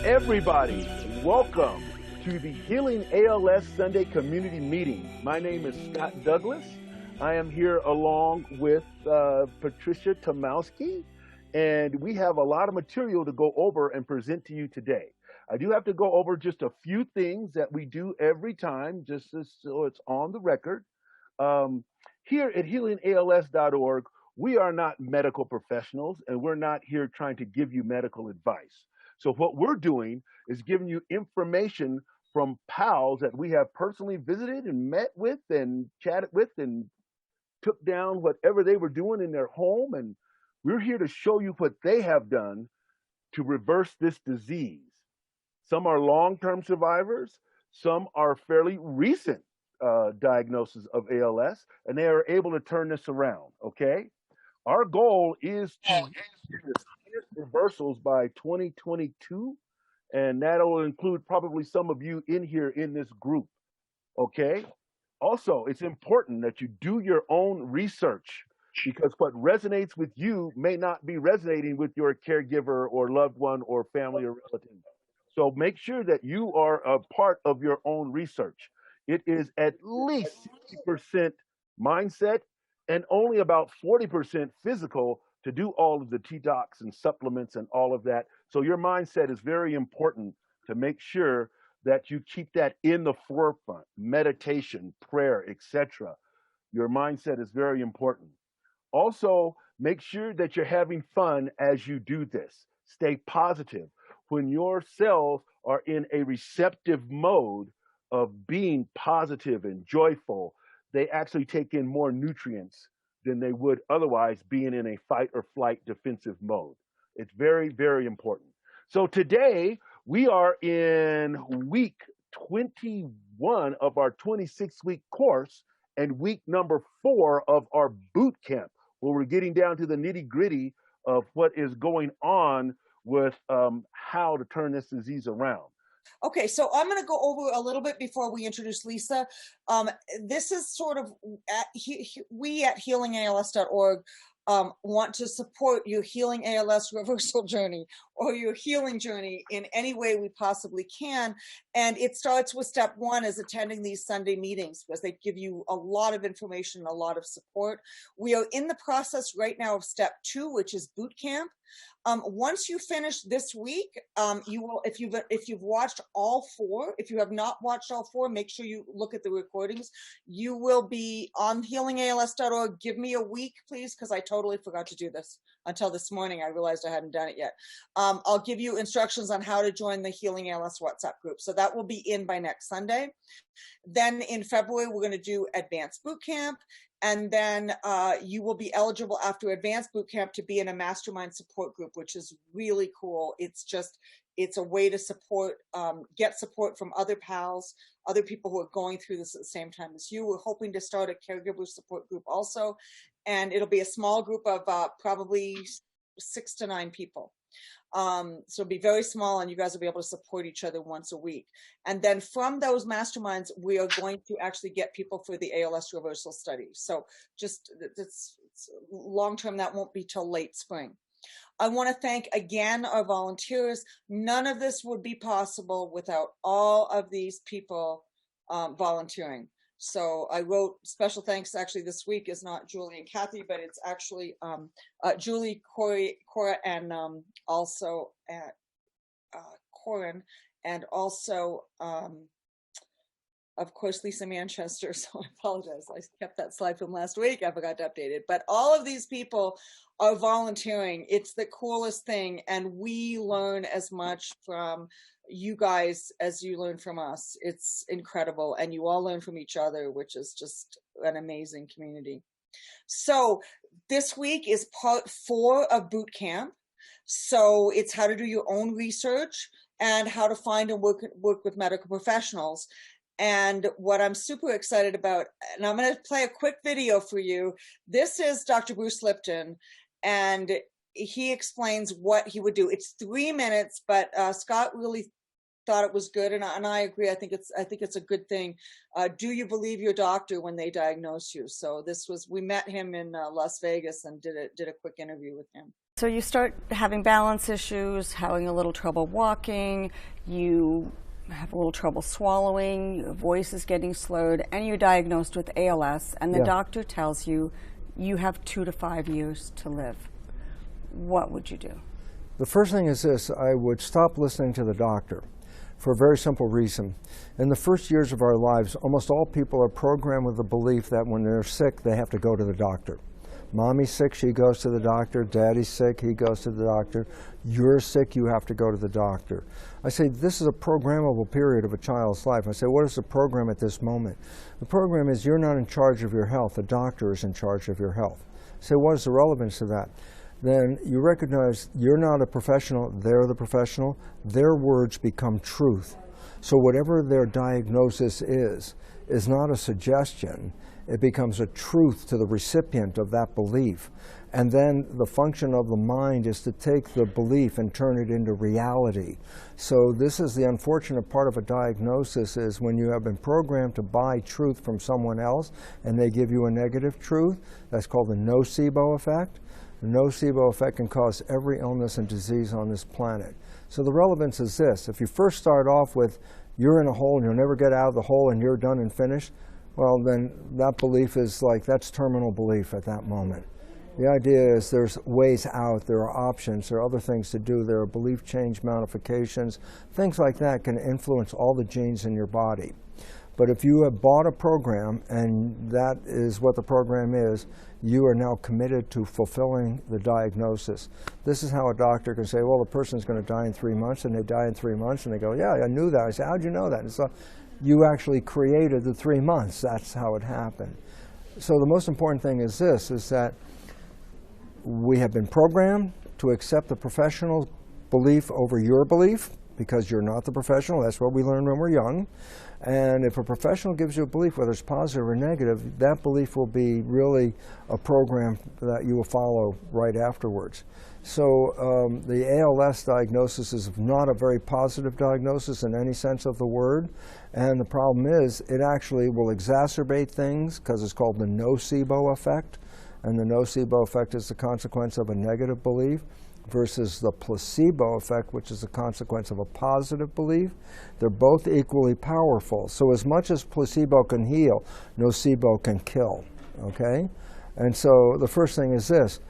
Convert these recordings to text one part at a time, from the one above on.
everybody. Welcome to the Healing ALS Sunday Community Meeting. My name is Scott Douglas. I am here along with Patricia Tomowski, and we have a lot of material to go over and present to you today. I do have to go over just a few things that we do every time, just so it's on the record. Here at healingals.org, we are not medical professionals, and we're not here trying to give you medical advice. So what we're doing is giving you information from pals that we have personally visited and met with and chatted with and took down whatever they were doing in their home. And we're here to show you what they have done to reverse this disease. Some are long-term survivors. Some are fairly recent diagnosis of ALS, and they are able to turn this around, okay? Our goal is to reversals by 2022, and that'll include probably some of you in here in this group, okay? Also, it's important that you do your own research, because what resonates with you may not be resonating with your caregiver or loved one or family or relative. So make sure that you are a part of your own research. It is at least 60% mindset and only about 40% physical to do all of the detox and supplements and all of that. So your mindset is very important to make sure that you keep that in the forefront. Meditation, prayer, etc. Your mindset is very important. Also, make sure that you're having fun as you do this. Stay positive. When your cells are in a receptive mode of being positive and joyful, they actually take in more nutrients than they would otherwise being in a fight or flight defensive mode. It's very, very important. So today we are in week 21 of our 26-week course and week number 4 of our boot camp, where we're getting down to the nitty-gritty of what is going on with how to turn this disease around. Okay, so I'm going to go over a little bit before we introduce Lisa. This is sort of, we at healingals.org want to support your healing ALS reversal journey or your healing journey in any way we possibly can. And it starts with step 1 is attending these Sunday meetings, because they give you a lot of information, a lot of support. We are in the process right now of step 2, which is boot camp. Once you finish this week, you will, if you've watched all 4, if you have not watched all 4, make sure you look at the recordings. You will be on healingals.org. Give me a week, please, because I totally forgot to do this until this morning. I realized I hadn't done it yet. I'll give you instructions on how to join the Healing ALS WhatsApp group. So that will be in by next Sunday. Then in February, we're going to do advanced boot camp. And then you will be eligible after advanced boot camp to be in a mastermind support group, which is really cool. It's a way to support, get support from other pals, other people who are going through this at the same time as you. We're hoping to start a caregiver support group also. And it'll be a small group of probably 6 to 9 people. So it'll be very small, and you guys will be able to support each other once a week. And then from those masterminds, we are going to actually get people for the ALS reversal study. So just it's long-term, that won't be till late spring. I want to thank again our volunteers. None of this would be possible without all of these people volunteering. So I wrote special thanks. Actually, this week is not Julie and Kathy, but it's actually Julie, Cora, and also Corin, and also, of course, Lisa Manchester. So I apologize. I kept that slide from last week. I forgot to update it. But all of these people are volunteering. It's the coolest thing. And we learn as much from you guys as you learn from us. It's incredible. And you all learn from each other, which is just an amazing community. So this week is part 4 of boot camp. So it's how to do your own research and how to find and work with medical professionals. And what I'm super excited about, and I'm going to play a quick video for you. This is Dr. Bruce Lipton, and he explains what he would do. It's 3 minutes, but Scott really thought it was good, and I agree. I think it's a good thing. Do you believe your doctor when they diagnose you? So we met him in Las Vegas and did a quick interview with him. So you start having balance issues, having a little trouble walking, you have a little trouble swallowing, your voice is getting slurred, and you're diagnosed with ALS, and the doctor tells you you have 2 to 5 years to live. What would you do? The first thing is this: I would stop listening to the doctor for a very simple reason. In the first years of our lives, almost all people are programmed with the belief that when they're sick, they have to go to the doctor. Mommy's sick, she goes to the doctor. Daddy's sick, he goes to the doctor. You're sick, you have to go to the doctor. I say this is a programmable period of a child's life. I say, what is the program at this moment? The program is you're not in charge of your health. The doctor is in charge of your health. I say, what is the relevance of that? Then you recognize you're not a professional, they're the professional. Their words become truth. So whatever their diagnosis is not a suggestion. It becomes a truth to the recipient of that belief. And then the function of the mind is to take the belief and turn it into reality. So this is the unfortunate part of a diagnosis, is when you have been programmed to buy truth from someone else and they give you a negative truth. That's called the nocebo effect. The nocebo effect can cause every illness and disease on this planet. So the relevance is this: if you first start off with you're in a hole and you'll never get out of the hole and you're done and finished, well, then that belief is that's terminal belief at that moment. The idea is there's ways out, there are options, there are other things to do, there are belief change modifications. Things like that can influence all the genes in your body. But if you have bought a program, and that is what the program is, you are now committed to fulfilling the diagnosis. This is how a doctor can say, well, the person's going to die in 3 months, and they die in 3 months, and they go, yeah, I knew that. I say, how'd you know that? And so, you actually created the 3 months. That's how it happened. So the most important thing is this, is that we have been programmed to accept the professional belief over your belief, because you're not the professional. That's what we learn when we're young. And if a professional gives you a belief, whether it's positive or negative, that belief will be really a program that you will follow right afterwards. So the ALS diagnosis is not a very positive diagnosis in any sense of the word. And the problem is it actually will exacerbate things because it's called the nocebo effect. And the nocebo effect is the consequence of a negative belief versus the placebo effect, which is the consequence of a positive belief. They're both equally powerful. So as much as placebo can heal, nocebo can kill, okay? And so the first thing is this: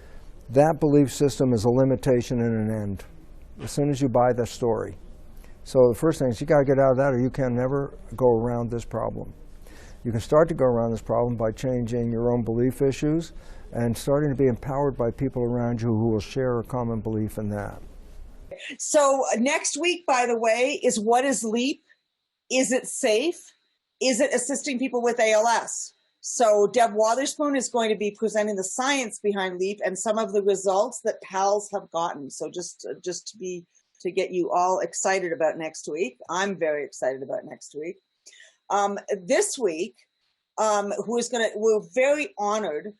that belief system is a limitation and an end as soon as you buy the story. So the first thing is you got to get out of that, or you can never go around this problem. You can start to go around this problem by changing your own belief issues and starting to be empowered by people around you who will share a common belief in that. So next week, by the way, is what is LEAP? Is it safe? Is it assisting people with ALS? So Deb Wotherspoon is going to be presenting the science behind LEAP and some of the results that PALS have gotten. So just to get you all excited about next week. I'm very excited about next week. This week, we're very honored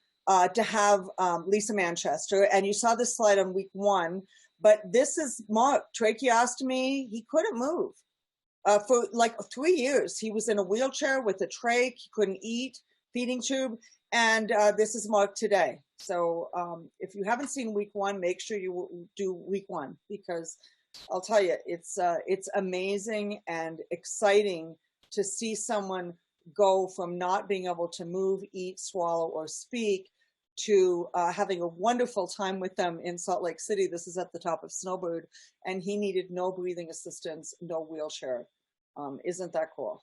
to have Lisa Manchester, and you saw this slide on week 1, but this is Mark, tracheostomy. He couldn't move for like 3 years. He was in a wheelchair with a trach. He couldn't eat, feeding tube, and this is Mark today. So if you haven't seen week 1, make sure you do week 1, because I'll tell you, it's amazing and exciting to see someone go from not being able to move, eat, swallow, or speak to having a wonderful time with them in Salt Lake City. This is at the top of Snowbird, and he needed no breathing assistance, no wheelchair. Isn't that cool?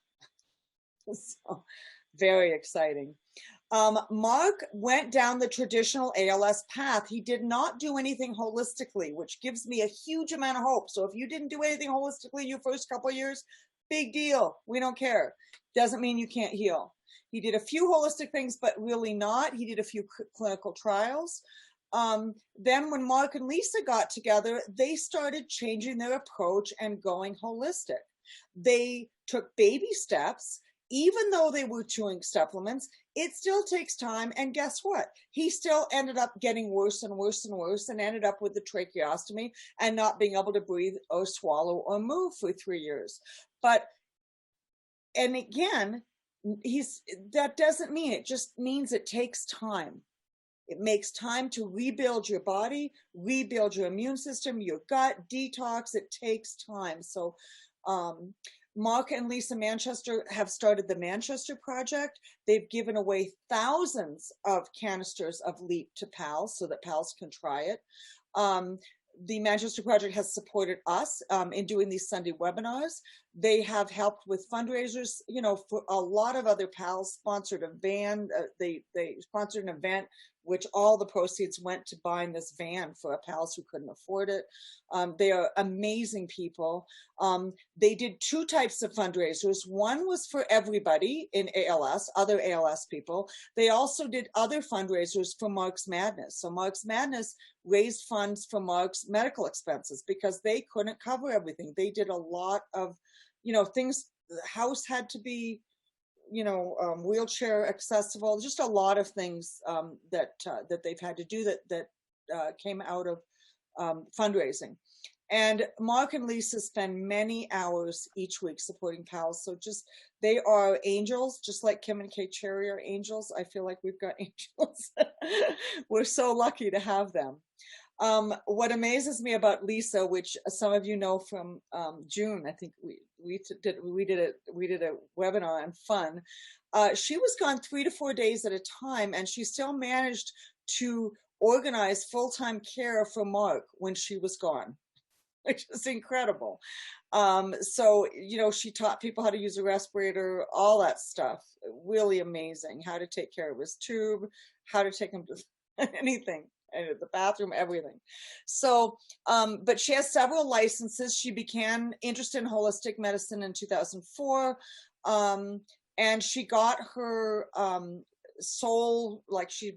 So, very exciting. Mark went down the traditional ALS path. He did not do anything holistically, which gives me a huge amount of hope. So if you didn't do anything holistically your first couple of years, big deal. We don't care. Doesn't mean you can't heal. He did a few holistic things, but really not. He did a few clinical trials. Then when Mark and Lisa got together, they started changing their approach and going holistic. They took baby steps, even though they were chewing supplements, it still takes time. And guess what? He still ended up getting worse and worse and worse, and ended up with the tracheostomy and not being able to breathe or swallow or move for 3 years. And again, that doesn't mean, it just means it takes time. It makes time to rebuild your body, rebuild your immune system, your gut, detox. It takes time. So Mark and Lisa Manchester have started the Manchester Project. They've given away thousands of canisters of LEAP to pals so that pals can try it. The Manchester Project has supported us in doing these Sunday webinars. They have helped with fundraisers, for a lot of other pals, sponsored a van. They sponsored an event which all the proceeds went to buying this van for pals who couldn't afford it. They are amazing people. They did 2 types of fundraisers. One was for everybody in ALS, other ALS people. They also did other fundraisers for Mark's Madness. So Mark's Madness raised funds for Mark's medical expenses because they couldn't cover everything. They did a lot of, things. The house had to be, wheelchair accessible, just a lot of things that they've had to do that came out of fundraising. And Mark and Lisa spend many hours each week supporting pals. So they are angels, just like Kim and Kate Cherry are angels. I feel like we've got angels. We're so lucky to have them. What amazes me about Lisa, which some of you know from June, I think we did a webinar on fun. She was gone 3 to 4 days at a time, and she still managed to organize full-time care for Mark when she was gone, which is incredible. So, she taught people how to use a respirator, all that stuff. Really amazing. How to take care of his tube, how to take him to anything. The bathroom, everything. So, but she has several licenses. She became interested in holistic medicine in 2004. And she got her soul, she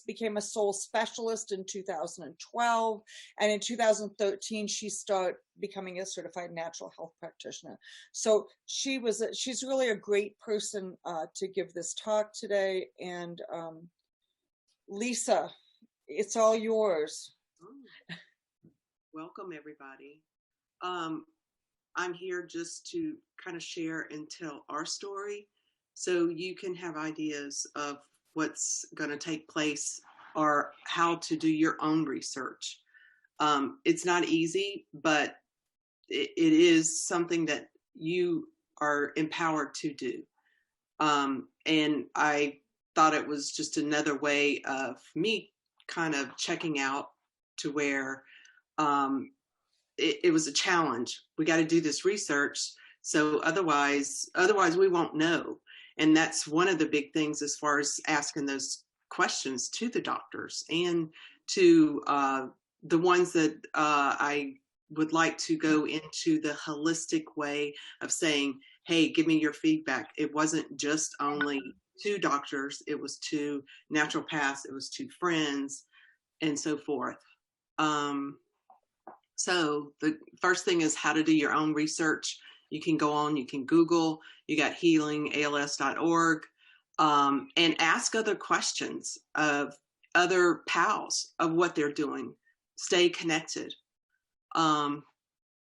became a soul specialist in 2012. And in 2013, she started becoming a certified natural health practitioner. So she's really a great person to give this talk today. And Lisa, it's all yours. Oh. Welcome, everybody. I'm here just to kind of share and tell our story so you can have ideas of what's going to take place or how to do your own research. It's not easy, but it is something that you are empowered to do. And I thought it was just another way of me kind of checking out to where it was a challenge. We got to do this research. So otherwise we won't know. And that's one of the big things as far as asking those questions to the doctors and to the ones that I would like to go into the holistic way of saying, hey, give me your feedback. It wasn't just only to doctors, it was to naturopaths, it was to friends, and so forth. So the first thing is how to do your own research. You can go on, you can Google, you got healingals.org, and ask other questions of other pals of what they're doing. Stay connected. Where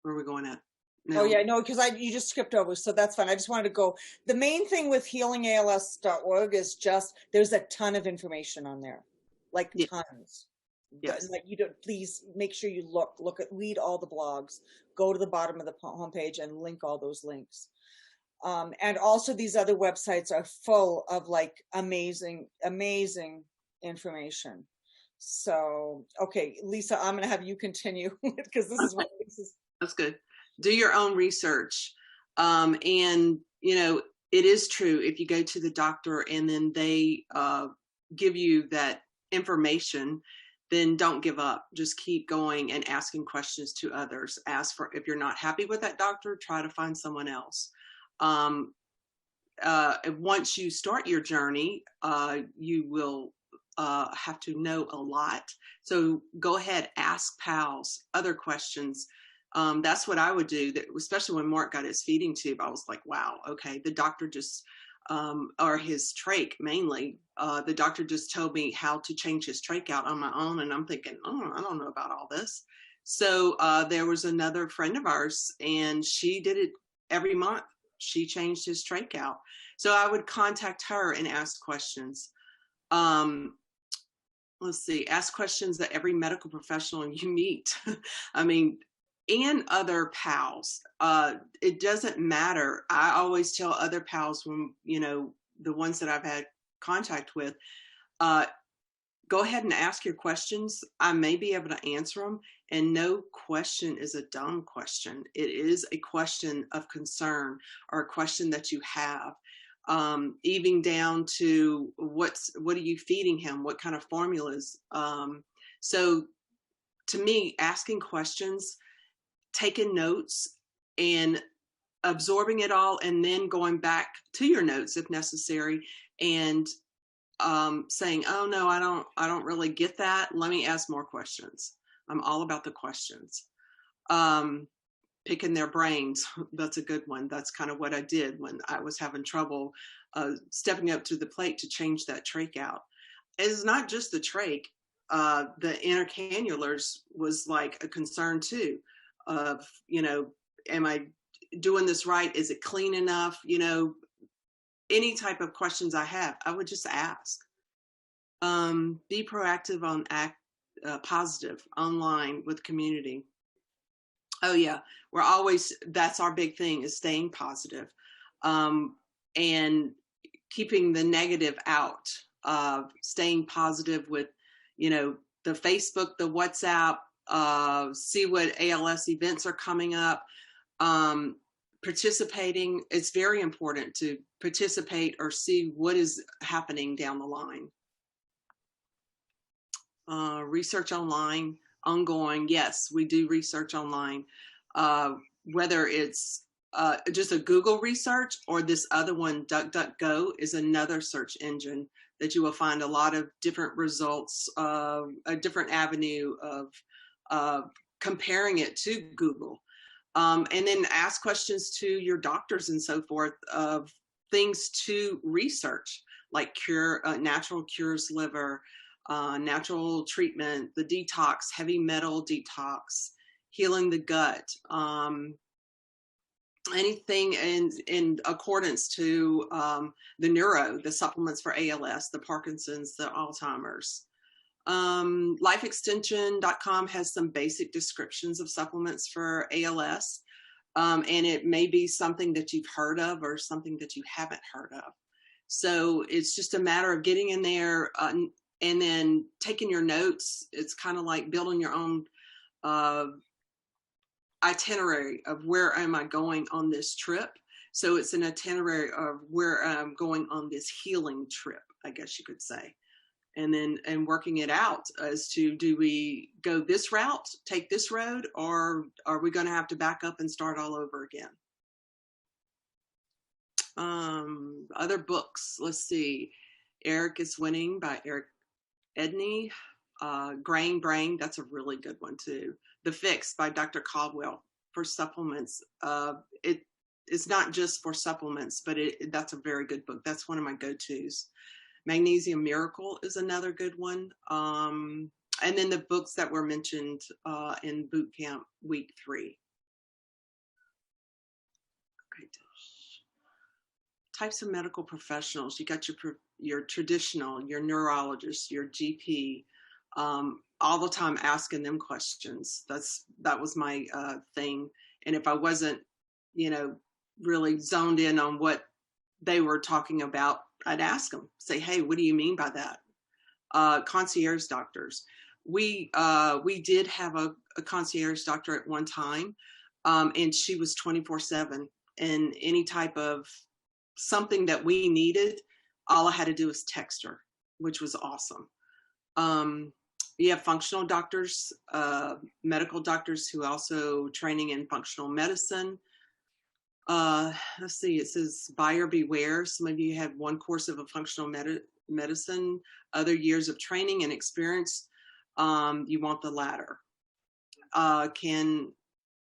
are we going at? No. Oh yeah, no, because you just skipped over, so that's fine. I just wanted to go. The main thing with healingals.org is just there's a ton of information on there, like tons. Yes. Like please make sure you read all the blogs, go to the bottom of the homepage and link all those links. And also these other websites are full of amazing information. So, okay, Lisa, I'm going to have you continue because this is what Lisa's. That's good. Do your own research. And, it is true if you go to the doctor and then they give you that information, then don't give up. Just keep going and asking questions to others. If you're not happy with that doctor, try to find someone else. Once you start your journey, you will have to know a lot. So go ahead, ask pals other questions. That's what I would do, especially when Mark got his feeding tube. I was like, wow, okay, the doctor just or his trach mainly. The doctor just told me how to change his trach out on my own. And I'm thinking, oh, I don't know about all this. So there was another friend of ours, and she did it every month. She changed his trach out. So I would contact her and ask questions. Let's see, ask questions that every medical professional you meet. I mean, and other pals. It doesn't matter. I always tell other pals when, you know, the ones that I've had contact with, go ahead and ask your questions. I may be able to answer them. And no question is a dumb question. It is a question of concern or a question that you have. Even down to what are you feeding him? What kind of formulas? So to me, asking questions, taking notes and absorbing it all, and then going back to your notes if necessary, and saying, oh no, I don't really get that. Let me ask more questions. I'm all about the questions. Picking their brains, that's a good one. That's kind of what I did when I was having trouble stepping up to the plate to change that trach out. It's not just the trach. The intercannulars was like a concern too, of, you know, am I doing this right? Is it clean enough? You know, any type of questions I have, I would just ask. Be proactive on positive online with community. Oh yeah, we're always, that's our big thing, is staying positive, and keeping the negative out, staying positive with, you know, the Facebook, the WhatsApp, see what ALS events are coming up, participating. It's very important to participate or see what is happening down the line. Research online, ongoing. Yes, we do research online, whether it's just a Google research or this other one, DuckDuckGo, is another search engine that you will find a lot of different results, a different avenue of comparing it to Google. And then ask questions to your doctors and so forth of things to research, like natural cures liver, natural treatment, the detox, heavy metal detox, healing the gut, anything in accordance to the supplements for ALS, the Parkinson's, the Alzheimer's. Lifeextension.com has some basic descriptions of supplements for ALS, and it may be something that you've heard of or something that you haven't heard of. So it's just a matter of getting in there and then taking your notes. It's kind of like building your own itinerary of where am I going on this trip. So it's an itinerary of where I'm going on this healing trip, I guess you could say. And working it out as to, do we go this route, take this road, or are we going to have to back up and start all over again? Other books, let's see. Eric is Winning by Eric Edney. Grain Brain, that's a really good one too. The Fix by Dr. Caldwell for supplements. It's not just for supplements, but that's a very good book. That's one of my go-tos. Magnesium Miracle is another good one. And then the books that were mentioned in Bootcamp week 3. Okay. Types of medical professionals. You got your traditional, your neurologist, your GP, all the time asking them questions. That was my thing. And if I wasn't, you know, really zoned in on what they were talking about, I'd ask them, say, hey, what do you mean by that? Concierge doctors. We did have a concierge doctor at one time, and she was 24/7, and any type of something that we needed, all I had to do was text her, which was awesome. You have functional doctors, medical doctors who also training in functional medicine. Let's see, it says buyer beware. Some of you have one course of a functional medicine, other years of training and experience. You want the latter. Can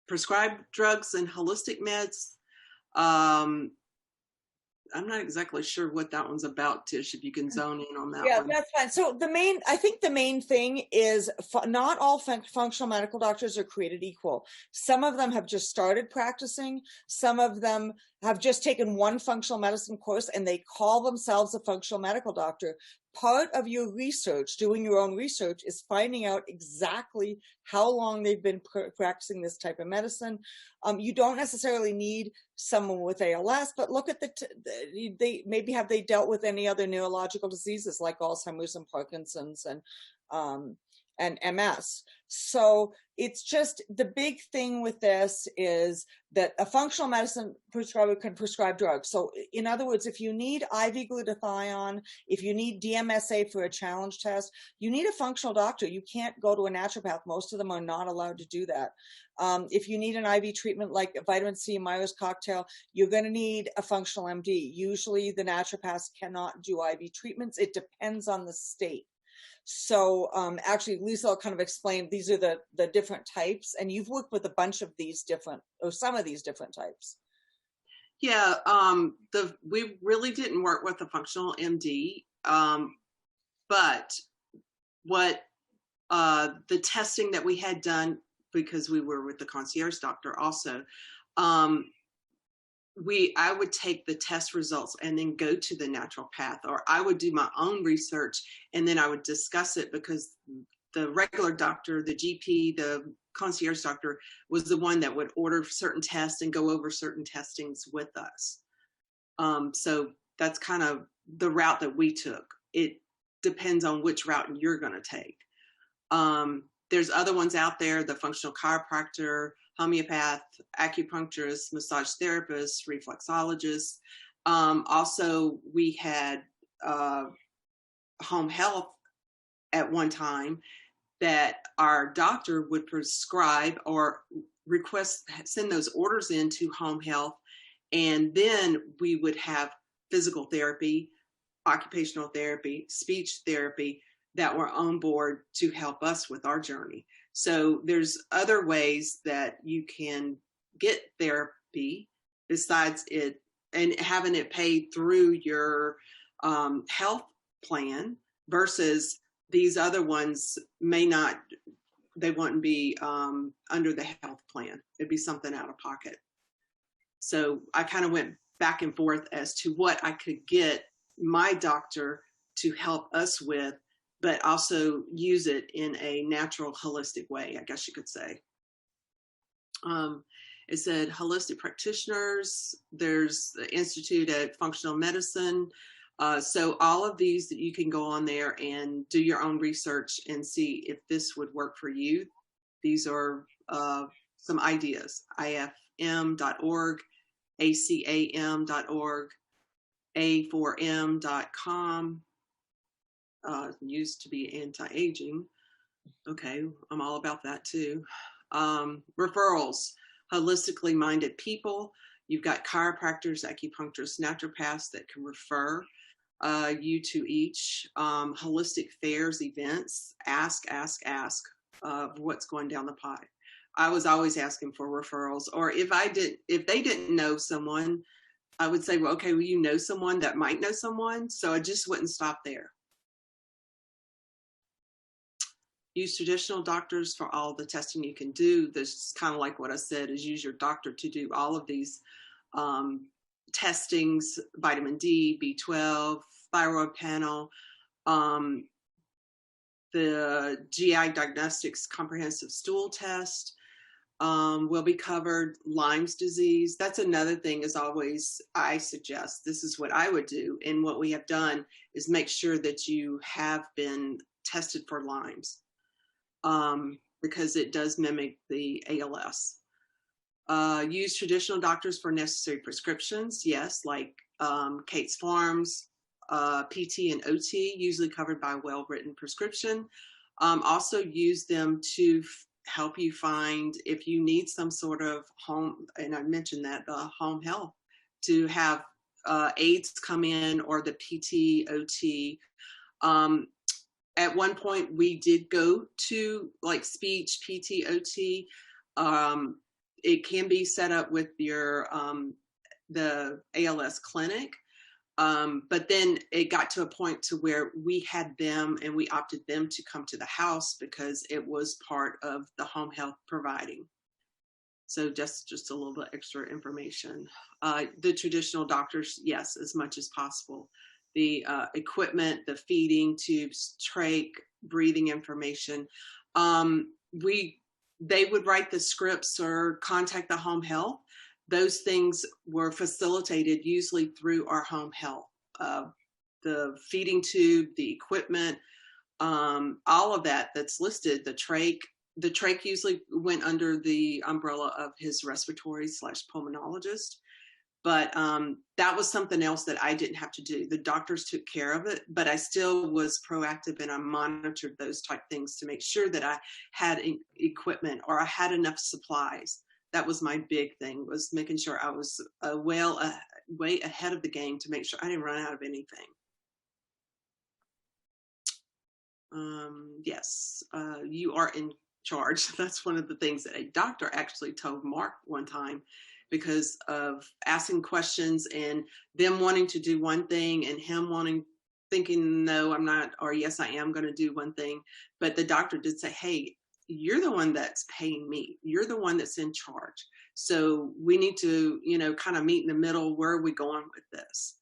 prescribe drugs and holistic meds. I'm not exactly sure what that one's about, Tish, if you can zone in on that Yeah, one. that's fine. So I think the main thing is not all functional medical doctors are created equal. Some of them have just started practicing. Some of them have just taken one functional medicine course and they call themselves a functional medical doctor. Part of your research, doing your own research, is finding out exactly how long they've been practicing this type of medicine. You don't necessarily need someone with ALS, but look at they maybe have they dealt with any other neurological diseases like Alzheimer's and Parkinson's and MS. So it's just the big thing with this is that a functional medicine prescriber can prescribe drugs. So in other words, if you need IV glutathione, if you need DMSA for a challenge test, you need a functional doctor. You can't go to a naturopath. Most of them are not allowed to do that. If you need an IV treatment like a vitamin C, Myers cocktail, you're going to need a functional MD. Usually the naturopaths cannot do IV treatments. It depends on the state. So actually, Lisa will kind of explain, these are the different types, and you've worked with a bunch of these different, or some of these different types. Yeah, we really didn't work with a functional MD, but what the testing that we had done, because we were with the concierge doctor also, I would take the test results and then go to the naturopath, or I would do my own research and then I would discuss it, because the regular doctor, the GP, the concierge doctor was the one that would order certain tests and go over certain testings with us. So that's kind of the route that we took. It depends on which route you're going to take. There's other ones out there, the functional chiropractor, homeopath, acupuncturist, massage therapist, reflexologist. Also, we had home health at one time that our doctor would prescribe or send those orders into home health. And then we would have physical therapy, occupational therapy, speech therapy that were on board to help us with our journey. So there's other ways that you can get therapy besides it, and having it paid through your health plan, versus these other ones they wouldn't be under the health plan. It'd be something out of pocket. So I kind of went back and forth as to what I could get my doctor to help us with, but also use it in a natural, holistic way, I guess you could say. It said holistic practitioners. There's the Institute of Functional Medicine. So all of these that you can go on there and do your own research and see if this would work for you. These are some ideas: ifm.org, acam.org, a4m.com. Used to be anti-aging. Okay, I'm all about that too. Referrals, holistically minded people. You've got chiropractors, acupuncturists, naturopaths that can refer you to each. Holistic fairs, events, ask what's going down the pipe. I was always asking for referrals, or if they didn't know someone, I would say, well, okay, well, you know someone that might know someone. So I just wouldn't stop there. Use traditional doctors for all the testing you can do. There's kind of like what I said, is use your doctor to do all of these testings: vitamin D, B12, thyroid panel, the GI diagnostics comprehensive stool test will be covered. Lyme's disease. That's another thing, is always, I suggest, this is what I would do. And what we have done is make sure that you have been tested for Lyme's. Because it does mimic the ALS. Use traditional doctors for necessary prescriptions. Yes, like Kate's Farms, PT and OT, usually covered by a well-written prescription. Also use them to help you find if you need some sort of home, and I mentioned that, home health, to have aides come in, or the PT, OT. At one point, we did go to like speech, PT, OT. It can be set up with your the ALS clinic. But then it got to a point to where we had them and we opted them to come to the house because it was part of the home health providing. So just a little bit extra information. The traditional doctors, yes, as much as possible. The equipment, the feeding tubes, trach, breathing information. They would write the scripts or contact the home health. Those things were facilitated usually through our home health. The feeding tube, the equipment, all of that's listed, the trach usually went under the umbrella of his respiratory/pulmonologist. But that was something else that I didn't have to do. The doctors took care of it, but I still was proactive and I monitored those type things to make sure that I had equipment or I had enough supplies. That was my big thing, was making sure I was way ahead of the game to make sure I didn't run out of anything. Yes, you are in charge. That's one of the things that a doctor actually told Mark one time, because of asking questions and them wanting to do one thing and him thinking, no, I'm not, or yes, I am going to do one thing. But the doctor did say, hey, you're the one that's paying me. You're the one that's in charge. So we need to, kind of meet in the middle. Where are we going with this?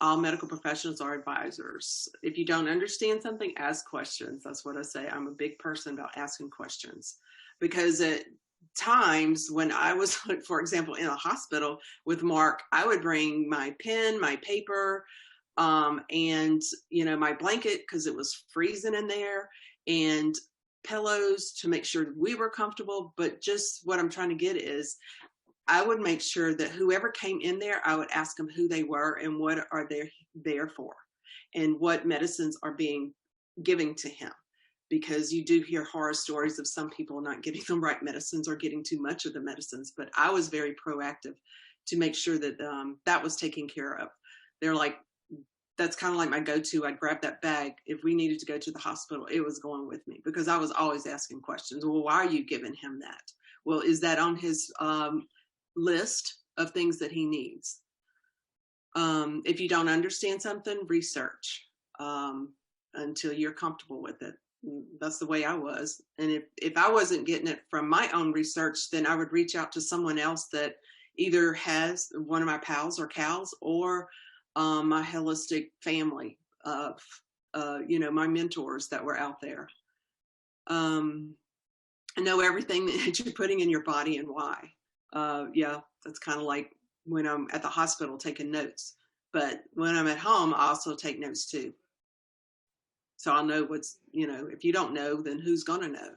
All medical professionals are advisors. If you don't understand something, ask questions. That's what I say. I'm a big person about asking questions, because at times when I was, for example, in a hospital with Mark, I would bring my pen, my paper, and my blanket, because it was freezing in there, and pillows to make sure we were comfortable. But just what I'm trying to get is, I would make sure that whoever came in there, I would ask them who they were and what are they there for, and what medicines are being given to him. Because you do hear horror stories of some people not getting the right medicines or getting too much of the medicines. But I was very proactive to make sure that that was taken care of. They're like, that's kind of like my go-to. I'd grab that bag. If we needed to go to the hospital, it was going with me, because I was always asking questions. Well, why are you giving him that? Well, is that on his list of things that he needs? If you don't understand something, research until you're comfortable with it. That's the way I was. And if I wasn't getting it from my own research, then I would reach out to someone else that either has one of my pals or cows, or my holistic family of, my mentors that were out there. I know everything that you're putting in your body and why. Yeah, that's kind of like when I'm at the hospital taking notes. But when I'm at home, I also take notes too. So I'll know what's, if you don't know, then who's going to know?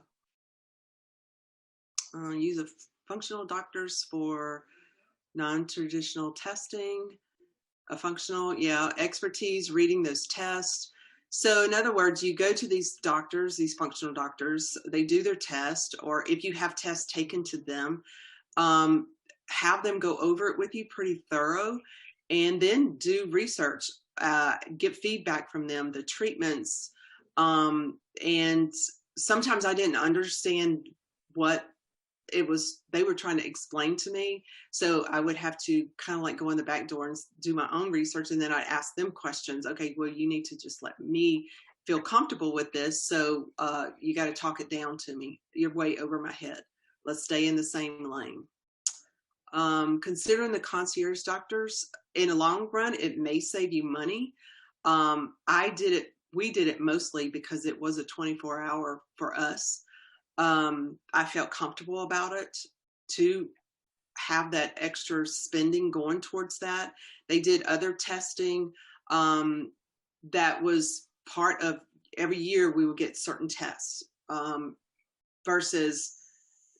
Use of functional doctors for non-traditional testing. A functional, expertise, reading those tests. So in other words, you go to these doctors, these functional doctors, they do their test, or if you have tests taken to them, have them go over it with you pretty thorough, and then do research, get feedback from them, the treatments. And sometimes I didn't understand what it was they were trying to explain to me. So I would have to kind of like go in the back door and do my own research. And then I'd ask them questions. Okay, well, you need to just let me feel comfortable with this. So you got to talk it down to me. You're way over my head. Let's stay in the same lane. Considering the concierge doctors, in the long run, it may save you money. We did it mostly because it was a 24-hour for us. I felt comfortable about it to have that extra spending going towards that. They did other testing that was part of every year we would get certain tests versus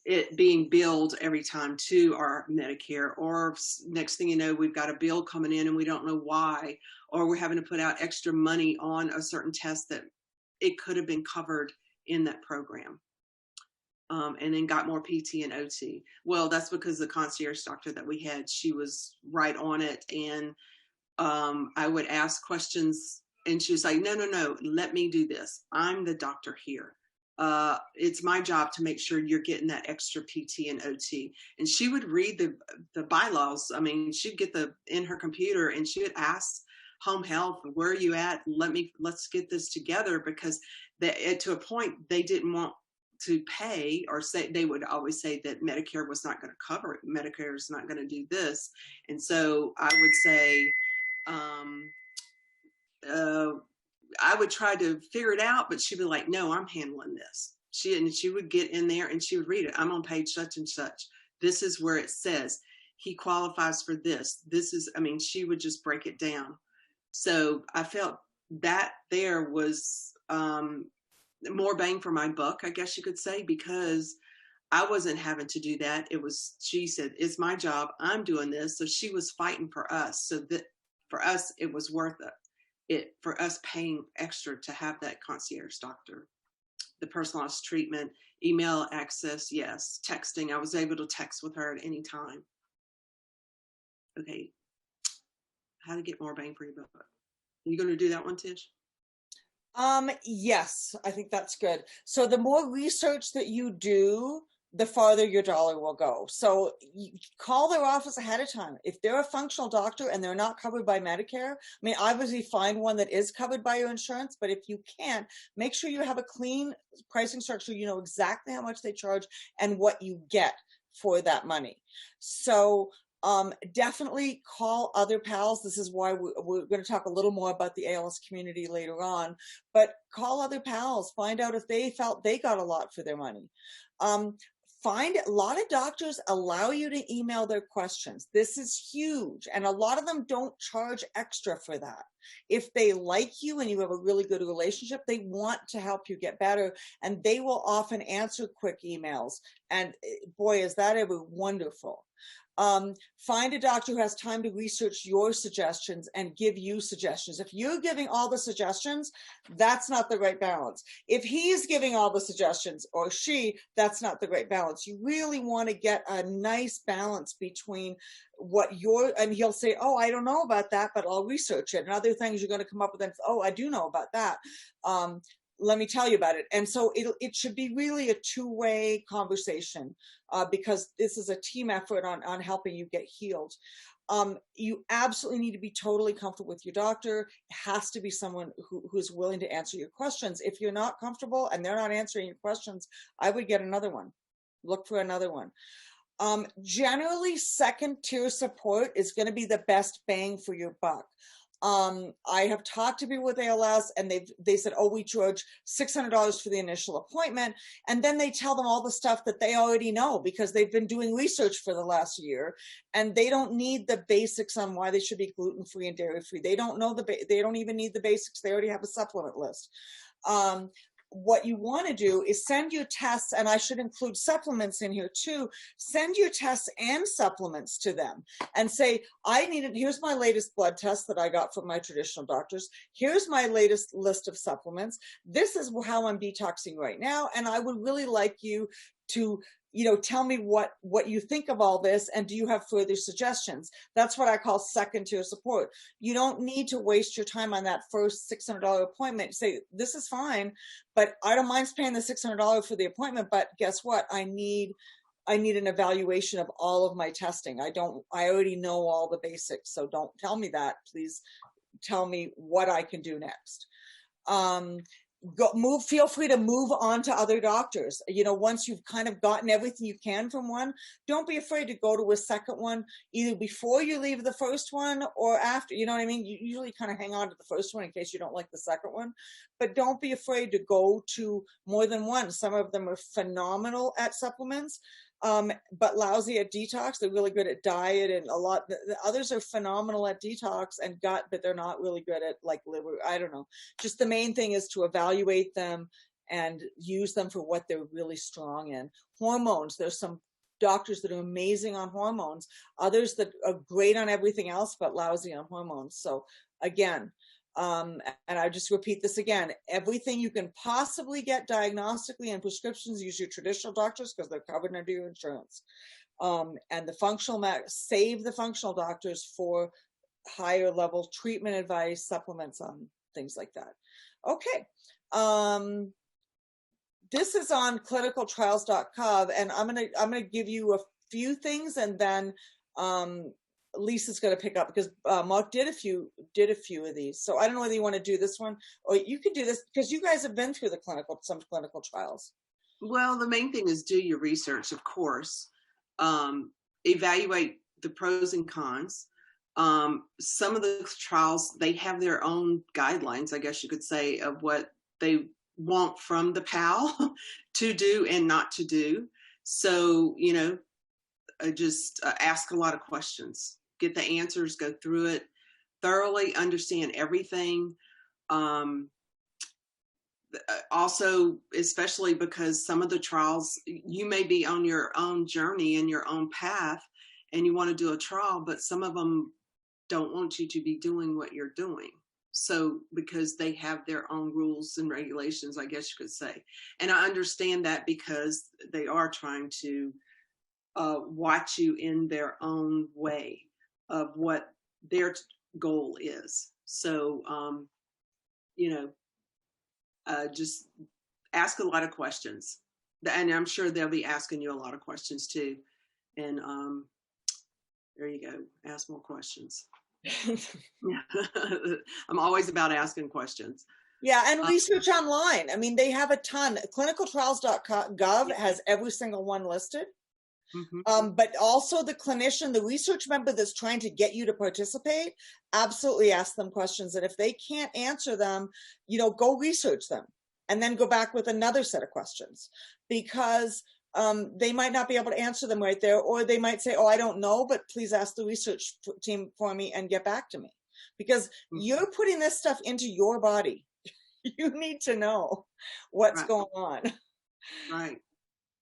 it being billed every time to our Medicare, or next thing you know, we've got a bill coming in and we don't know why, or we're having to put out extra money on a certain test that it could have been covered in that program. And then got more PT and OT. Well, that's because the concierge doctor that we had, she was right on it. And I would ask questions and she was like, no, let me do this. I'm the doctor here. it's my job to make sure you're getting that extra PT and OT. And she would read the bylaws. I mean, she'd get in her computer and she would ask home health, where are you at? Let's get this together, because to a point they didn't want to pay, or say, they would always say that Medicare was not going to cover it. Medicare is not going to do this. And so I would say, I would try to figure it out, but she'd be like, no, I'm handling this. She would get in there and she would read it. I'm on page such and such. This is where it says he qualifies for this. This is, I mean, she would just break it down. So I felt that there was more bang for my buck, I guess you could say, because I wasn't having to do that. She said, it's my job. I'm doing this. So she was fighting for us. So that for us, it was worth it for us paying extra to have that concierge doctor. The personalized treatment, email access, yes. Texting, I was able to text with her at any time. Okay, how to get more bang for your buck. Are you going to do that one, Tish? Yes, I think that's good. So the more research that you do, the farther your dollar will go. So you call their office ahead of time. If they're a functional doctor and they're not covered by Medicare, I mean, obviously find one that is covered by your insurance, but if you can't, make sure you have a clean pricing structure. You know exactly how much they charge and what you get for that money. So definitely call other pals. This is why we're going to talk a little more about the ALS community later on, but call other pals, find out if they felt they got a lot for their money. Find a lot of doctors allow you to email their questions. This is huge. And a lot of them don't charge extra for that. If they like you and you have a really good relationship, they want to help you get better. And they will often answer quick emails. And boy, is that ever wonderful. Find a doctor who has time to research your suggestions and give you suggestions. If you're giving all the suggestions, that's not the right balance. If he's giving all the suggestions, or she, that's not the right balance. You really want to get a nice balance between and he'll say, oh, I don't know about that, but I'll research it. And other things you're going to come up with, and oh, I do know about that. Let me tell you about it. And so it should be really a two-way conversation, because this is a team effort on helping you get healed. You absolutely need to be totally comfortable with your doctor. It has to be someone who's willing to answer your questions. If you're not comfortable and they're not answering your questions, I would get another one. Look for another one. Generally, second-tier support is going to be the best bang for your buck. I have talked to people with ALS, and they said, oh, we charge $600 for the initial appointment. And then they tell them all the stuff that they already know because they've been doing research for the last year, and they don't need the basics on why they should be gluten-free and dairy-free. They don't know they don't even need the basics. They already have a supplement list. What you want to do is send your tests, and I should include supplements in here too. Send your tests and supplements to them and say, here's my latest blood test that I got from my traditional doctors. Here's my latest list of supplements. This is how I'm detoxing right now. And I would really like you to tell me what you think of all this, and do you have further suggestions? That's what I call second-tier support. You don't need to waste your time on that first $600 appointment. Say, this is fine, but I don't mind paying the $600 for the appointment, but guess what? I need an evaluation of all of my testing. I already know all the basics, so don't tell me that. Please tell me what I can do next. Feel free to move on to other doctors. Once you've kind of gotten everything you can from one, don't be afraid to go to a second one, either before you leave the first one or after. You know what I mean? You usually kind of hang on to the first one in case you don't like the second one, but don't be afraid to go to more than one. Some of them are phenomenal at supplements, but lousy at detox. They're really good at diet, and the others are phenomenal at detox and gut, but they're not really good at like liver. I don't know. Just the main thing is to evaluate them and use them for what they're really strong in. Hormones. There's some doctors that are amazing on hormones, others that are great on everything else, but lousy on hormones. So again, and I just repeat this again, everything you can possibly get diagnostically and prescriptions, use your traditional doctors because they're covered under your insurance. And the save the functional doctors for higher level treatment advice, supplements, things like that. Okay. this is on clinicaltrials.gov, and I'm gonna give you a few things, and then Lisa's going to pick up, because Mark did a few of these. So I don't know whether you want to do this one, or you could do this, because you guys have been through some clinical trials. Well, the main thing is do your research, of course. Evaluate the pros and cons. Some of the trials, they have their own guidelines, I guess you could say, of what they want from the PAL to do and not to do. So, you know, just ask a lot of questions, get the answers, go through it thoroughly, understand everything. Also, especially because some of the trials, you may be on your own journey and your own path and you want to do a trial, but some of them don't want you to be doing what you're doing. So because they have their own rules and regulations, I guess you could say. And I understand that, because they are trying to watch you in their own way of what their goal is. So, you know, just ask a lot of questions, and I'm sure they'll be asking you a lot of questions too. And there you go. Ask more questions. I'm always about asking questions. Yeah, and research online. I mean, they have a ton. Clinicaltrials.gov has every single one listed. Mm-hmm. But also the clinician, the research member that's trying to get you to participate, absolutely ask them questions. And if they can't answer them, you know, go research them and then go back with another set of questions, because they might not be able to answer them right there, or they might say, oh, I don't know, but please ask the research team for me and get back to me, because you're putting this stuff into your body. You need to know what's going on. Right.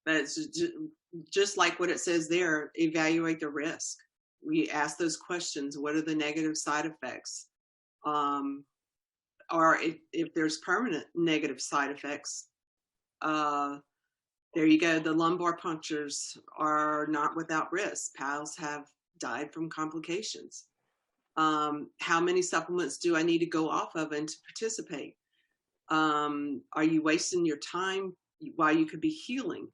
But it's just like what it says there, evaluate the risk. We ask those questions. What are the negative side effects? Or if there's permanent negative side effects, there you go. The lumbar punctures are not without risk. PALs have died from complications. How many supplements do I need to go off of and to participate? Are you wasting your time while you could be healing?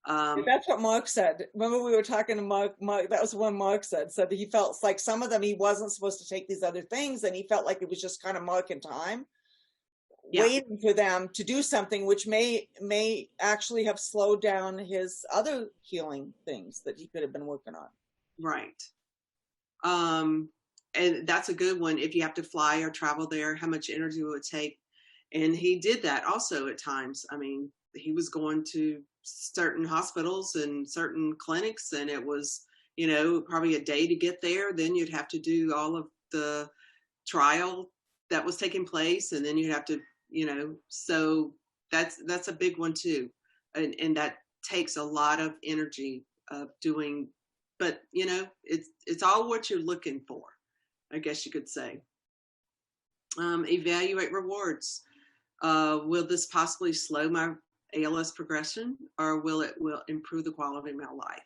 That's what Mark said. Remember, we were talking to Mark, that was when Mark said that he felt like some of them he wasn't supposed to take these other things, and he felt like it was just kind of marking time, waiting for them to do something, which may actually have slowed down his other healing things that he could have been working on. Right. And that's a good one. If you have to fly or travel there, how much energy will it take? And he did that also at times. I mean, he was going to certain hospitals and certain clinics, and it was, you know, probably a day to get there. Then you'd have to do all of the trial that was taking place, and then you'd have to, you know, so that's a big one too. And that takes a lot of energy of doing, but you know, it's all what you're looking for, I guess you could say. Evaluate rewards. Will this possibly slow my ALS progression, or will improve the quality of my life?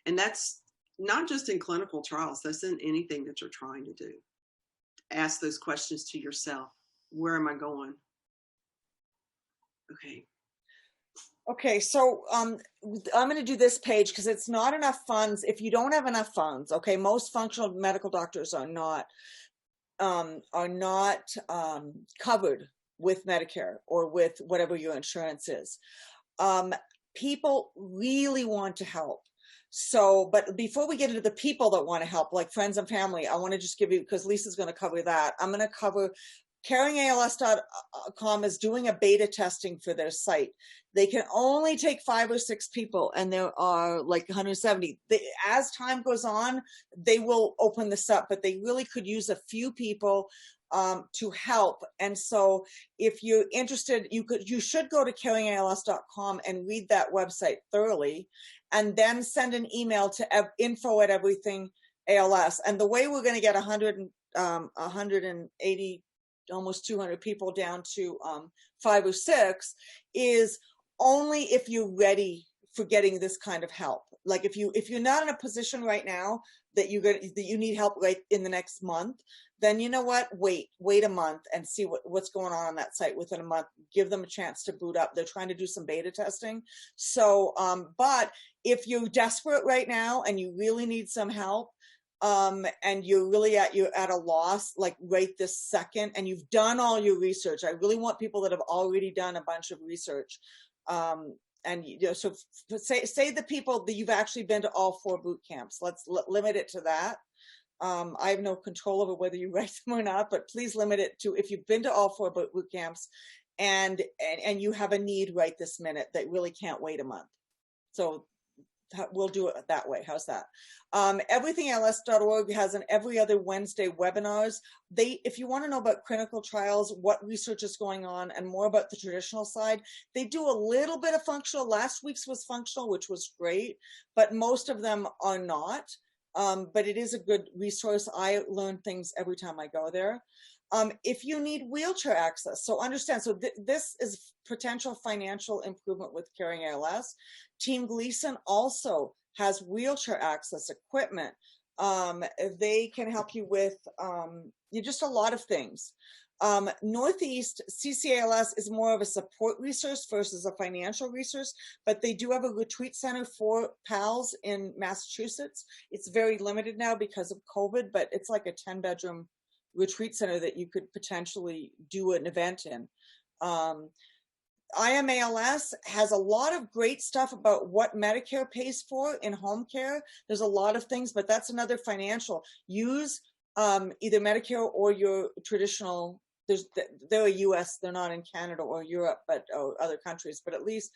And that's not just in clinical trials, that's in anything that you're trying to do. Ask those questions to yourself. Where am I going? Okay, so I'm going to do this page because it's not enough funds. If you don't have enough funds, okay, most functional medical doctors are not covered with Medicare or with whatever your insurance is. People really want to help. So, but before we get into the people that want to help, like friends and family, I want to just give you, because Lisa's going to cover that. I'm going to cover caringals.com is doing a beta testing for their site. They can only take 5 or 6 people, and there are like 170. As time goes on, they will open this up, but they really could use a few people to help. And so if you're interested, you should go to caringals.com and read that website thoroughly, and then send an email to info@everything-ALS. And the way we're going to get 180, almost 200 people down to 5 or 6 is only if you're ready for getting this kind of help. Like if you're not in a position right now that you need help right in the next month, then you know what? Wait a month and see what's going on that site within a month. Give them a chance to boot up. They're trying to do some beta testing. So, but if you're desperate right now and you really need some help, and you're really at a loss, like right this second, and you've done all your research. I really want people that have already done a bunch of research. And so say the people that you've actually been to all 4 boot camps. Let's limit it to that. I have no control over whether you write them or not, but please limit it to if you've been to all 4 boot camps and you have a need right this minute that really can't wait a month. So we'll do it that way. How's that? EverythingALS.org has an every other Wednesday webinars. If you want to know about clinical trials, what research is going on, and more about the traditional side, they do a little bit of functional. Last week's was functional, which was great, but most of them are not. But it is a good resource. I learn things every time I go there. If you need wheelchair access, so understand, so this is potential financial improvement with Caring ALS. Team Gleason also has wheelchair access equipment. They can help you with just a lot of things. Northeast CCALS is more of a support resource versus a financial resource, but they do have a retreat center for PALS in Massachusetts. It's very limited now because of COVID, but it's like a 10-bedroom retreat center that you could potentially do an event in. IMALS has a lot of great stuff about what Medicare pays for in home care. There's a lot of things, but that's another financial. Use either Medicare or your traditional, they're a US, they're not in Canada or Europe, or other countries, but at least,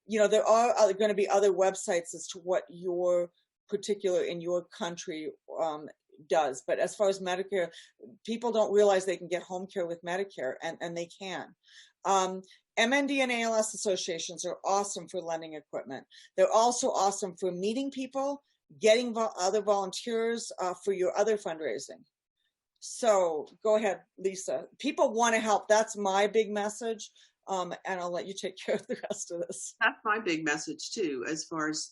there are going to be other websites as to what your particular in your country does. But as far as Medicare, people don't realize they can get home care with Medicare, and they can. MND and ALS associations are awesome for lending equipment. They're also awesome for meeting people, getting other volunteers for your other fundraising. So go ahead, Lisa. People want to help. That's my big message. And I'll let you take care of the rest of this. That's my big message too, as far as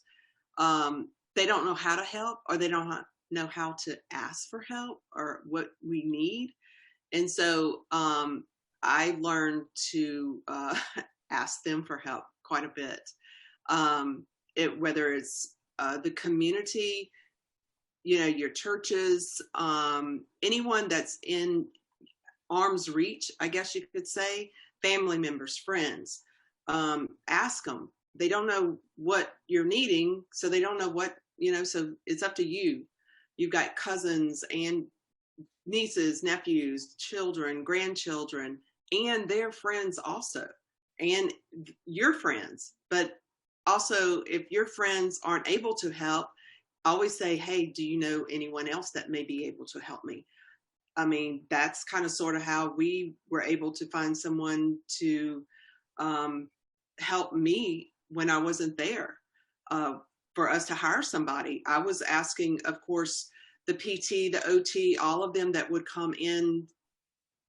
they don't know how to help, or they don't know how to ask for help or what we need. And so I learned to ask them for help quite a bit. Whether it's the community, your churches, anyone that's in arm's reach, I guess you could say, family members, friends, ask them. They don't know what you're needing, so they don't know what, so it's up to you. You've got cousins and nieces, nephews, children, grandchildren, and their friends also, and your friends. But also, if your friends aren't able to help, always say, hey, do you know anyone else that may be able to help me? I mean, that's kind of sort of how we were able to find someone to help me when I wasn't there, for us to hire somebody. I was asking, of course, the PT, the OT, all of them that would come in,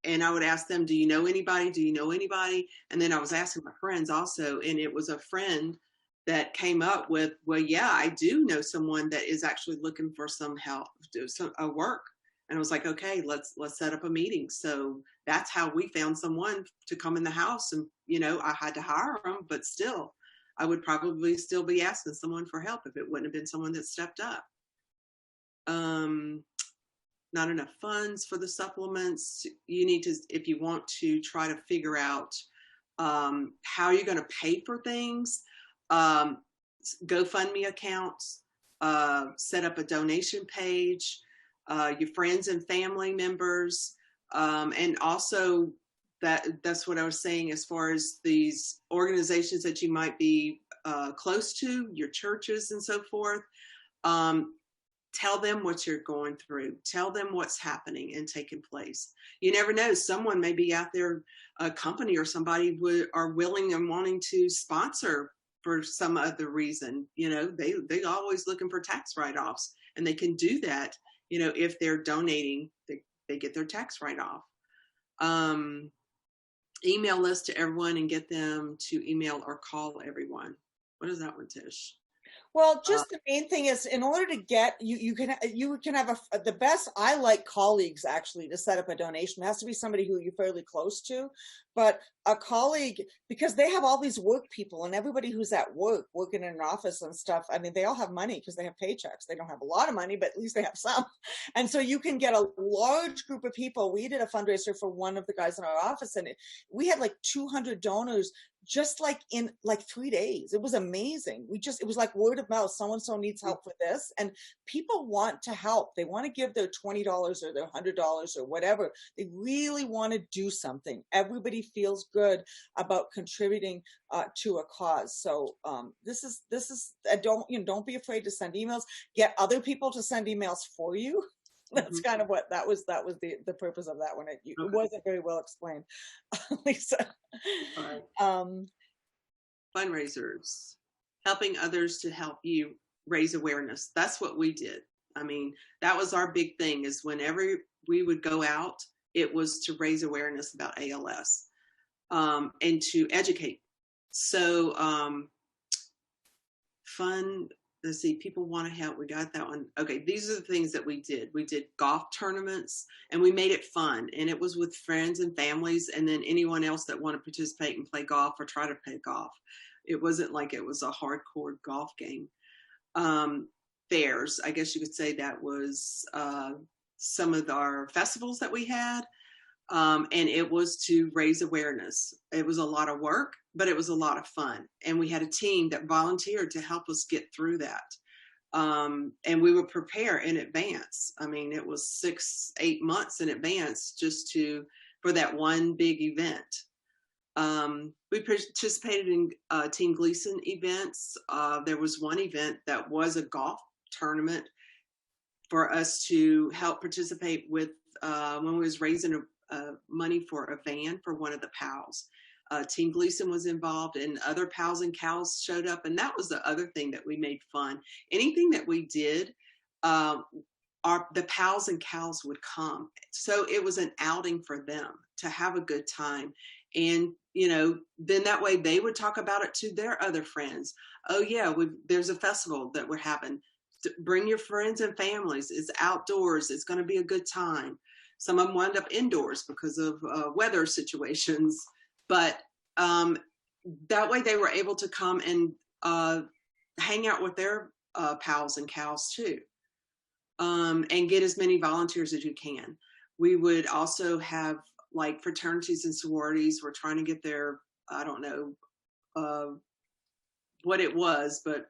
and I would ask them, do you know anybody? Do you know anybody? And then I was asking my friends also, and it was a friend that came up with, well, yeah, I do know someone that is actually looking for some help, some work. And I was like, okay, let's set up a meeting. So that's how we found someone to come in the house. And, I had to hire them, but still, I would probably still be asking someone for help if it wouldn't have been someone that stepped up. Not enough funds for the supplements. You need to, if you want to try to figure out how you're going to pay for things, GoFundMe accounts, set up a donation page, your friends and family members, and also that's what I was saying as far as these organizations that you might be close to, your churches and so forth. Tell them what you're going through. Tell them what's happening and taking place. You never know. Someone may be out there, a company or somebody are willing and wanting to sponsor for some other reason. They always looking for tax write-offs, and they can do that. If they're donating, they get their tax write-off. Email list to everyone and get them to email or call everyone. What is that one, Tish? Well, just the main thing is, in order to get you can have the best. I like colleagues actually to set up a donation. It has to be somebody who you're fairly close to, but a colleague, because they have all these work people and everybody who's at work working in an office and stuff. I mean, they all have money because they have paychecks. They don't have a lot of money, but at least they have some. And so you can get a large group of people. We did a fundraiser for one of the guys in our office, and we had like 200 donors just like in like 3 days. It was amazing. It was like word of mouth. So-and-so needs help for this. And people want to help. They want to give their $20 or their $100 or whatever. They really want to do something. Everybody feels good about contributing to a cause. So this is don't be afraid to send emails. Get other people to send emails for you. That's kind of what that was the purpose of that one. It wasn't very well explained, Lisa. Right. Fundraisers, helping others to help you raise awareness. That's what we did. I mean, that was our big thing, is whenever we would go out, it was to raise awareness about ALS and to educate. So fun. Let's see, people want to help. We got that one. Okay, these are the things that we did. We did golf tournaments, and we made it fun. And it was with friends and families, and then anyone else that wanted to participate and play golf or try to play golf. It wasn't like it was a hardcore golf game. Fairs, I guess you could say that was some of our festivals that we had. And it was to raise awareness. It was a lot of work, but it was a lot of fun. And we had a team that volunteered to help us get through that. And we would prepare in advance. I mean, it was 6-8 months in advance just for that one big event. We participated in Team Gleason events. There was one event that was a golf tournament for us to help participate with when we was raising money for a van for one of the PALs. Team Gleason was involved, and other pals and cows showed up, and that was the other thing that we made fun. Anything that we did, the pals and cows would come, so it was an outing for them to have a good time. And then that way they would talk about it to their other friends. Oh yeah, there's a festival that we're having. Bring your friends and families. It's outdoors. It's going to be a good time. Some of them wound up indoors because of weather situations, but that way they were able to come and hang out with their pals and cows too, and get as many volunteers as you can. We would also have like fraternities and sororities. We're trying to get their, I don't know what it was, but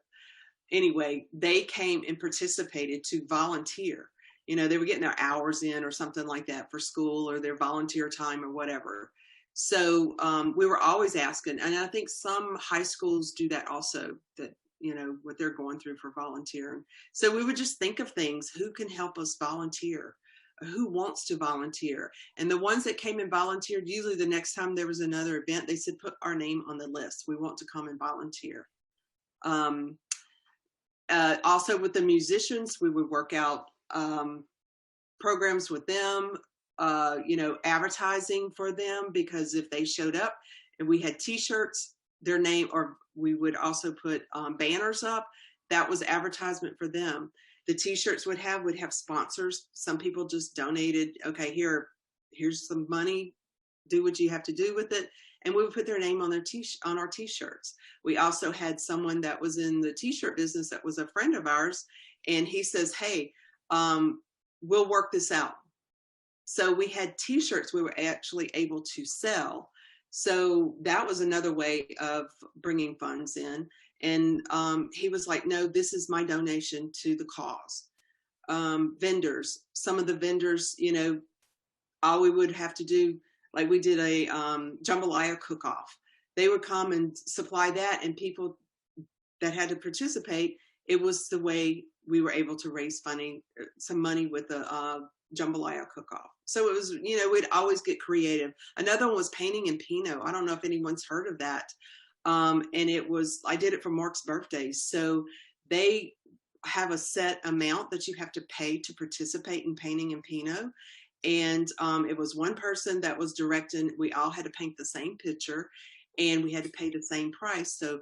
anyway, they came and participated to volunteer. They were getting their hours in or something like that for school or their volunteer time or whatever. So we were always asking, and I think some high schools do that also, that, what they're going through for volunteering. So we would just think of things. Who can help us volunteer? Who wants to volunteer? And the ones that came and volunteered, usually the next time there was another event, they said, put our name on the list. We want to come and volunteer. Also with the musicians, we would work out programs with them, advertising for them, because if they showed up and we had t-shirts, their name, or we would also put banners up, that was advertisement for them. The t-shirts would have sponsors. Some people just donated, okay, here's some money, do what you have to do with it. And we would put their name on our t-shirts. We also had someone that was in the t-shirt business that was a friend of ours, and he says, hey, we'll work this out. So we had t-shirts we were actually able to sell. So that was another way of bringing funds in. And he was like, no, this is my donation to the cause. Vendors, some of the vendors, all we would have to do, like we did a jambalaya cook-off. They would come and supply that, and people that had to participate, it was the way we were able to raise some money with the jambalaya cook-off. So it was, we'd always get creative. Another one was painting in Pinot. I don't know if anyone's heard of that. And I did it for Mark's birthday. So they have a set amount that you have to pay to participate in painting in Pinot. And it was one person that was directing. We all had to paint the same picture, and we had to pay the same price. So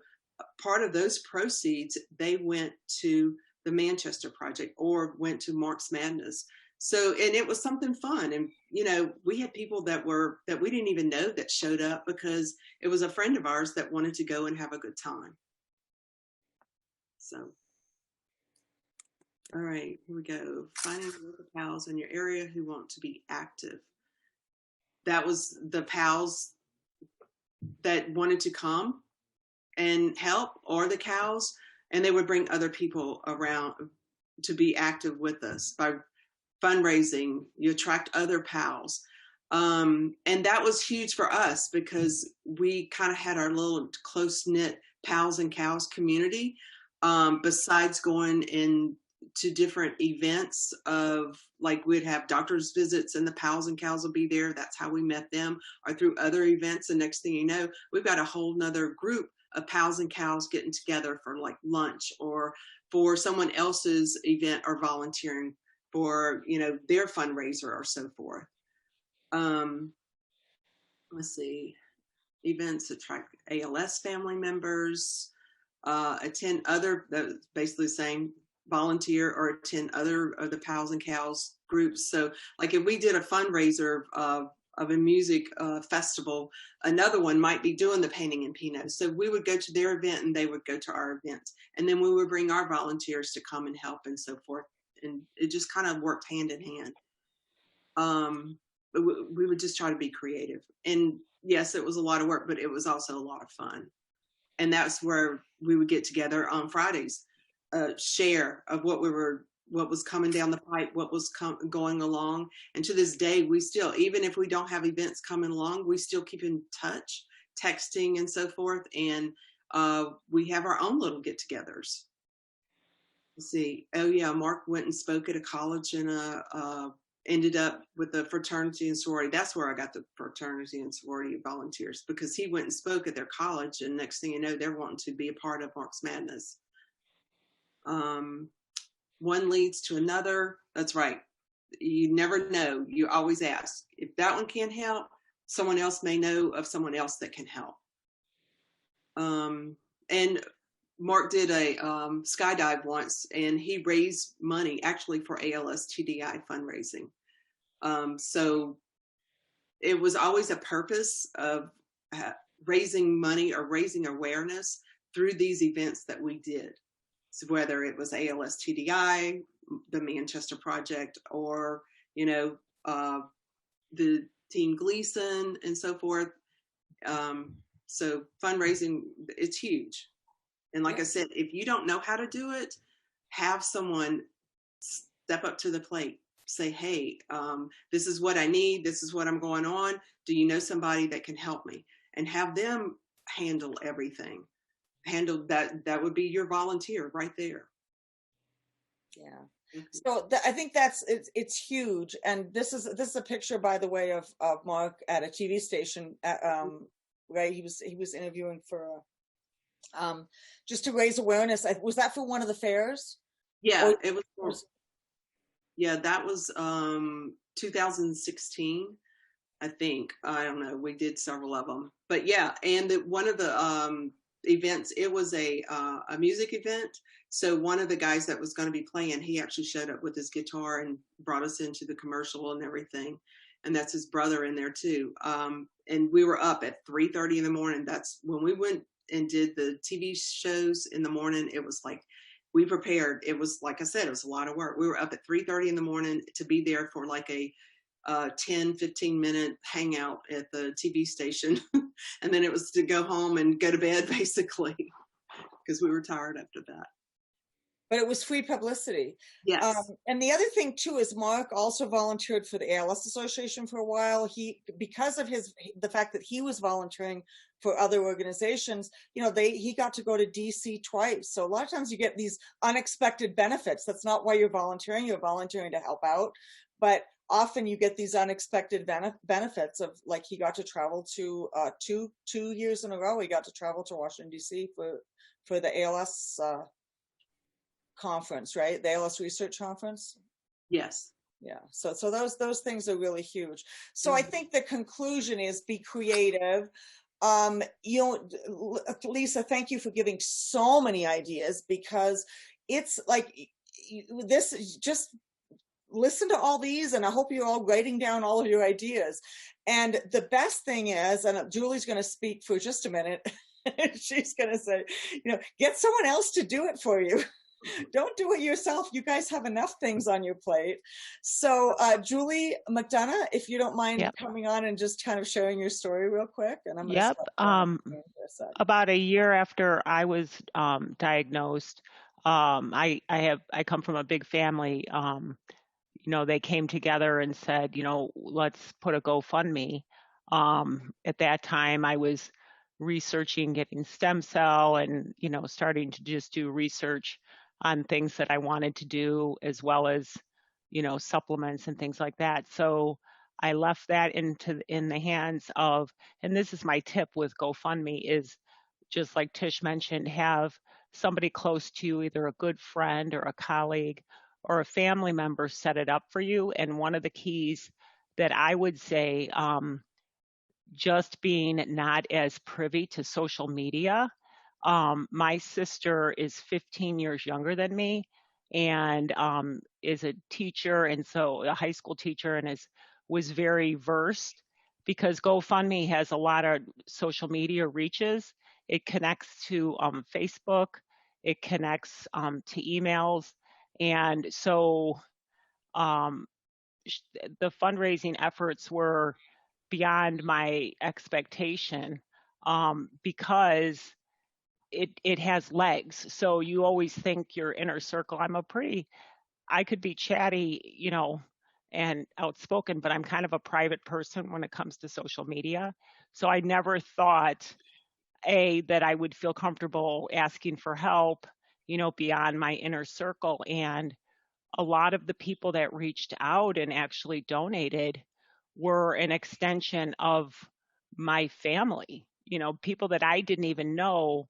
part of those proceeds, they went to the Manchester Project or went to Mark's Madness. So, and it was something fun. And, you know, we had people that we didn't even know that showed up because it was a friend of ours that wanted to go and have a good time. So, all right, here we go. Finding local pals in your area who want to be active. That was the pals that wanted to come and help, or the cows, and they would bring other people around to be active with us by fundraising. You attract other pals. And that was huge for us because we kind of had our little close-knit pals and cows community. Besides going into different events of, like, we'd have doctor's visits and the pals and cows will be there. That's how we met them, or through other events. And next thing you know, we've got a whole nother group of pals and cows getting together for like lunch or for someone else's event or volunteering for, you know, their fundraiser or so forth. Let's see, events attract ALS family members, attend other, basically the same, volunteer or attend other of the pals and cows groups. So like if we did a fundraiser of a music festival, another one might be doing the painting and Pinot. So we would go to their event and they would go to our event. And then we would bring our volunteers to come and help and so forth. And it just kind of worked hand in hand. We would just try to be creative. And yes, it was a lot of work, but it was also a lot of fun. And that's where we would get together on Fridays, share of what was coming down the pipe, what was going along. And to this day, we still, even if we don't have events coming along, we still keep in touch, texting and so forth. And we have our own little get-togethers. Let's see. Oh yeah, Mark went and spoke at a college and ended up with the fraternity and sorority. That's where I got the fraternity and sorority volunteers, because he went and spoke at their college, and next thing you know, they're wanting to be a part of Mark's Madness. One leads to another. That's right. You never know. You always ask. If that one can't help, someone else may know of someone else that can help. And Mark did a skydive once, and he raised money actually for ALS TDI fundraising. So it was always a purpose of raising money or raising awareness through these events that we did. So whether it was ALS TDI, the Manchester Project, or, you know, the Team Gleason and so forth. So fundraising, it's huge. And like I said, if you don't know how to do it, have someone step up to the plate. Say, hey, this is what I need. This is what I'm going on. Do you know somebody that can help me? And have them handle everything. Handle that. That would be your volunteer right there. Yeah. So I think it's huge. And this is a picture, by the way, of Mark at a TV station. Right, he was interviewing for just to raise awareness. Was that for one of the fairs? Yeah, it was. Yeah, that was 2016, I think. I don't know. We did several of them, but yeah. And one of the events, it was a music event. So one of the guys that was going to be playing, he actually showed up with his guitar and brought us into the commercial and everything. And that's his brother in there too. And we were up at 3:30 in the morning. That's when we went and did the TV shows in the morning. It was like, we prepared. It was, like I said, it was a lot of work. We were up at 3:30 in the morning to be there for like a 10-15 minute hangout at the TV station. And then it was to go home and go to bed, basically, because we were tired after that. But it was free publicity. Yes. And the other thing too is Mark also volunteered for the ALS Association for a while. Because of the fact that he was volunteering for other organizations, you know, he got to go to DC twice. So a lot of times you get these unexpected benefits. That's not why you're volunteering. You're volunteering to help out. But often you get these unexpected benefits of, like, he got to travel to two years in a row. He got to travel to Washington, DC for the ALS conference, right? The ALS Research Conference. Yes. Yeah. So those things are really huge. So I think the conclusion is be creative. Lisa, thank you for giving so many ideas, because it's like this, just listen to all these, and I hope you're all writing down all of your ideas. And the best thing is, and Julie's going to speak for just a minute, she's going to say, get someone else to do it for you. Don't do it yourself. You guys have enough things on your plate. So Julie McDonough, if you don't mind coming on and just kind of sharing your story real quick. And I'm going to stop for a sec. About a year after I was diagnosed, I come from a big family. They came together and said, let's put a GoFundMe. At that time, I was researching getting stem cell and, starting to just do research on things that I wanted to do, as well as, supplements and things like that. So I left that in the hands of, and this is my tip with GoFundMe, is just like Tish mentioned, have somebody close to you, either a good friend or a colleague or a family member, set it up for you. And one of the keys that I would say, just being not as privy to social media. My sister is 15 years younger than me, and is a teacher, and so a high school teacher, and was very versed, because GoFundMe has a lot of social media reaches. It connects to Facebook, it connects to emails, and so the fundraising efforts were beyond my expectation, because it has legs. So you always think your inner circle. I could be chatty, and outspoken, but I'm kind of a private person when it comes to social media. So I never thought, that I would feel comfortable asking for help, beyond my inner circle. And a lot of the people that reached out and actually donated were an extension of my family, people that I didn't even know,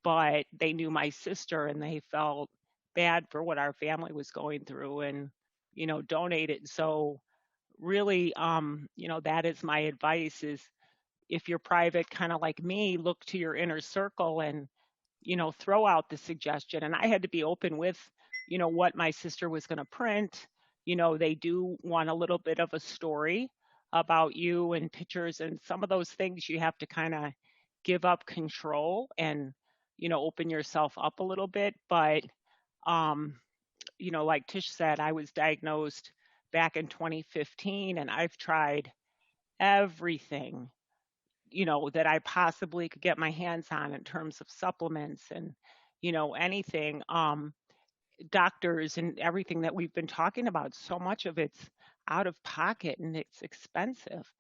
but they knew my sister and they felt bad for what our family was going through and, donated. So really, that is my advice, is if you're private, kind of like me, look to your inner circle and, throw out the suggestion. And I had to be open with, what my sister was going to print. They do want a little bit of a story about you and pictures, and some of those things you have to kind of give up control and, open yourself up a little bit. But, like Tish said, I was diagnosed back in 2015, and I've tried everything, that I possibly could get my hands on in terms of supplements and, anything. Doctors and everything that we've been talking about, so much of it's out of pocket and it's expensive.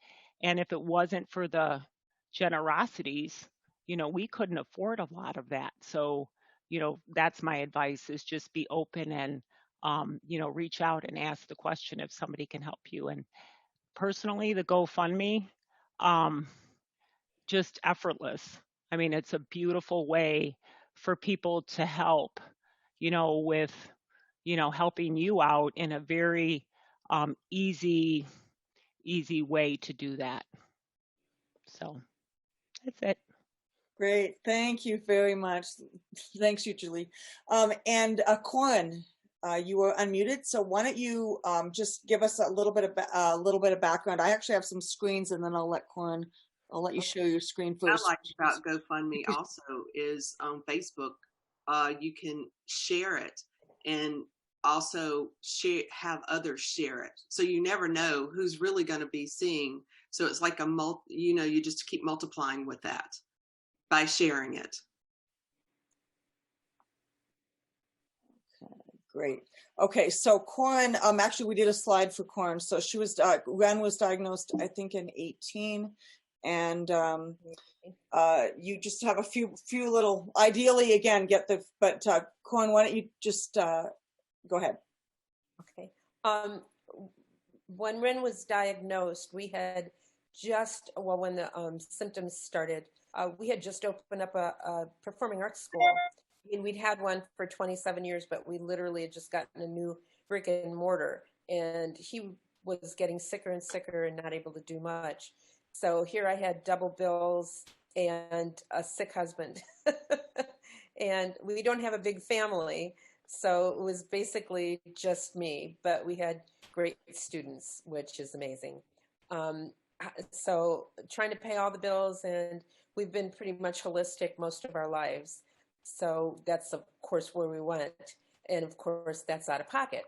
And if it wasn't for the generosities, we couldn't afford a lot of that. So, that's my advice, is just be open and, reach out and ask the question if somebody can help you. And personally, the GoFundMe, just effortless. I mean, it's a beautiful way for people to help, with, helping you out in a very easy way to do that. So that's it. Great. Thank you very much. Thanks, you, Julie. And Corin, you were unmuted. So why don't you just give us a little bit of background? I actually have some screens, and then I'll let you show your screen first. What I like about GoFundMe also is on Facebook, you can share it and also have others share it. So you never know who's really going to be seeing. So it's like you just keep multiplying with that by sharing it. Okay, great. Okay, so Corin, actually we did a slide for Corin. So Ren was diagnosed, I think, in 2018. And you just have a few little, ideally, again, but Corin, why don't you just go ahead? Okay. When Ren was diagnosed, we had when the symptoms started, we had just opened up a performing arts school. And we'd had one for 27 years, but we literally had just gotten a new brick and mortar. And he was getting sicker and sicker and not able to do much. So here I had double bills and a sick husband. And we don't have a big family, so it was basically just me, but we had great students, which is amazing. Um, so trying to pay all the bills, and we've been pretty much holistic most of our lives. So that's, of course, where we went. And of course, that's out of pocket.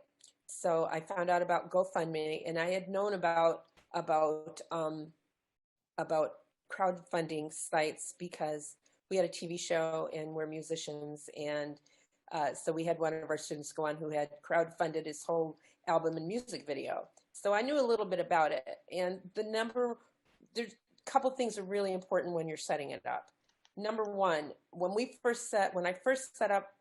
So I found out about GoFundMe, and I had known about about crowdfunding sites because we had a TV show and we're musicians, and so we had one of our students go on who had crowdfunded his whole album and music video. So I knew a little bit about it, and there's a couple things are really important when you're setting it up. Number one, when I first set up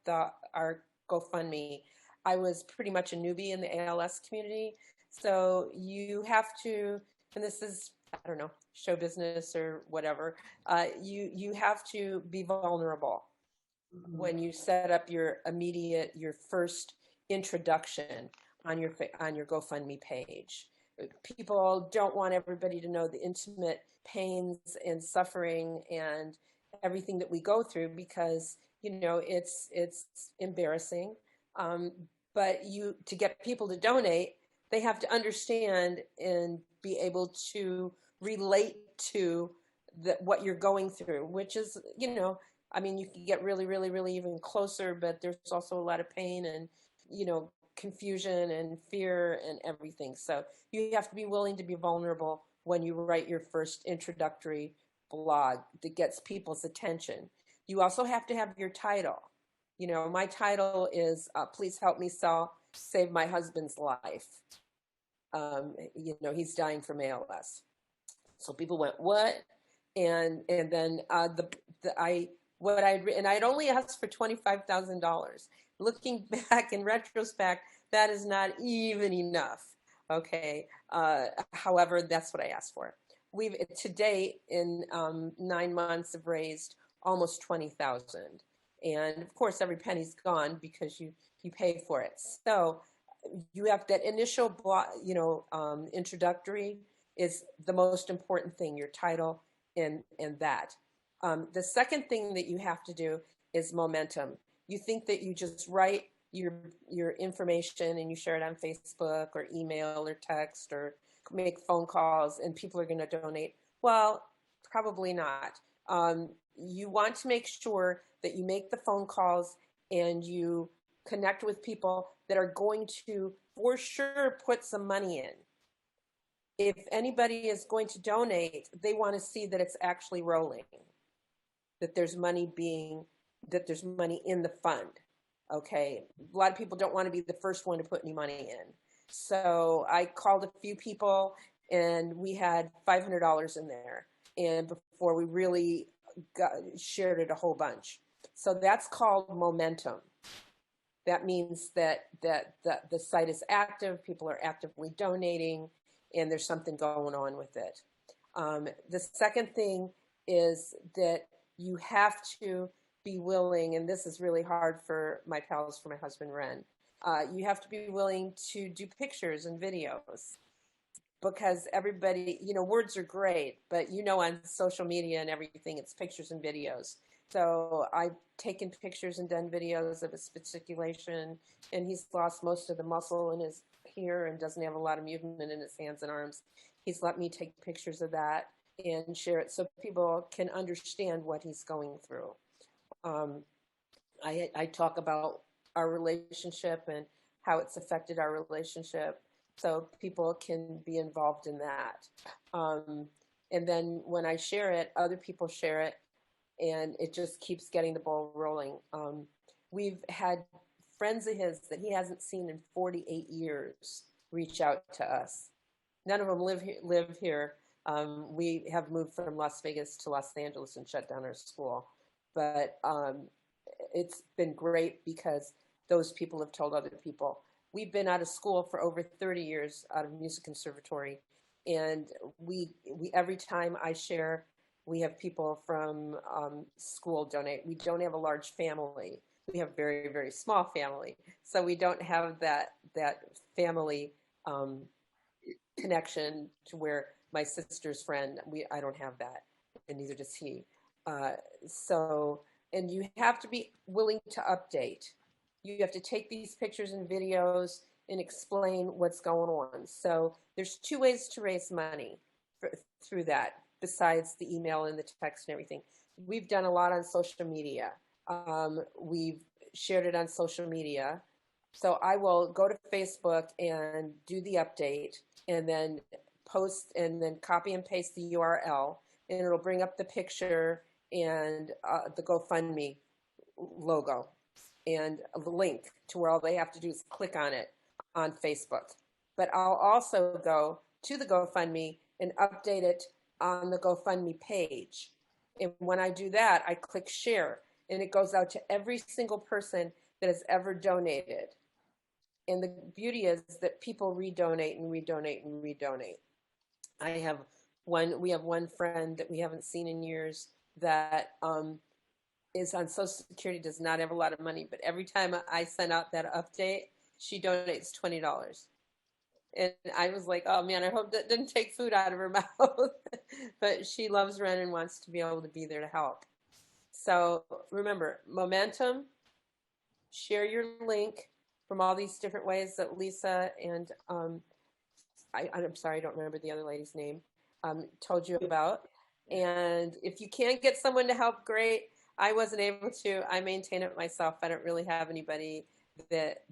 our GoFundMe, I was pretty much a newbie in the ALS community. So you have to, and this is, I don't know, show business or whatever, you have to be vulnerable when you set up your first introduction on your GoFundMe page. People don't want everybody to know the intimate pains and suffering and everything that we go through because, it's embarrassing. But to get people to donate, they have to understand and be able to relate to what you're going through, which is, I mean, you can get really, really, really even closer, but there's also a lot of pain and, confusion and fear and everything. So you have to be willing to be vulnerable when you write your first introductory blog that gets people's attention. You also have to have your title. My title is Please Help Me Save My Husband's Life. He's dying from ALS. So people went, what? And then what I'd written, I'd only asked for $25,000. Looking back in retrospect, that is not even enough. Okay. However, that's what I asked for. We've to date in 9 months have raised almost 20,000. And of course, every penny's gone because you pay for it. So you have that initial, introductory is the most important thing, your title and that. The second thing that you have to do is momentum. You think that you just write your information and you share it on Facebook or email or text or make phone calls and people are going to donate. Well, probably not. You want to make sure that you make the phone calls and you connect with people that are going to, for sure, put some money in. If anybody is going to donate, they want to see that it's actually rolling, that there's money in the fund. Okay. A lot of people don't want to be the first one to put any money in. So I called a few people and we had $500 in there. And before we really shared it a whole bunch. So that's called momentum. That means that the site is active, people are actively donating, and there's something going on with it. The second thing is that you have to be willing, and this is really hard for my pals, for my husband, Ren. You have to be willing to do pictures and videos because everybody, words are great, but on social media and everything, it's pictures and videos. So I've taken pictures and done videos of his speculation, and he's lost most of the muscle in his here and doesn't have a lot of movement in his hands and arms. He's let me take pictures of that and share it so people can understand what he's going through. I talk about our relationship and how it's affected our relationship so people can be involved in that. And then when I share it, other people share it, and it just keeps getting the ball rolling. We've had friends of his that he hasn't seen in 48 years reach out to us. None of them live here. We have moved from Las Vegas to Los Angeles and shut down our school. But it's been great because those people have told other people. We've been out of school for over 30 years, out of music conservatory. And we every time I share, we have people from school donate. We don't have a large family. We have a very, very small family. So we don't have that family connection to where my sister's friend, I don't have that, and neither does he. And you have to be willing to update. You have to take these pictures and videos and explain what's going on. So there's two ways to raise money through that, besides the email and the text and everything. We've done a lot on social media. We've shared it on social media. So I will go to Facebook and do the update and then post and then copy and paste the URL, and it'll bring up the picture and the GoFundMe logo and the link to where all they have to do is click on it on Facebook. But I'll also go to the GoFundMe and update it on the GoFundMe page. And when I do that, I click share, and it goes out to every single person that has ever donated. And the beauty is that people redonate and redonate and redonate. We have one friend that we haven't seen in years that is on Social Security, does not have a lot of money, but every time I send out that update, she donates $20. And I was like, oh man, I hope that didn't take food out of her mouth. But she loves Ren and wants to be able to be there to help. So remember, momentum, share your link from all these different ways that Lisa and I'm sorry, I don't remember the other lady's name, told you about. And if you can't get someone to help, great. I wasn't able to. I maintain it myself. I don't really have anybody that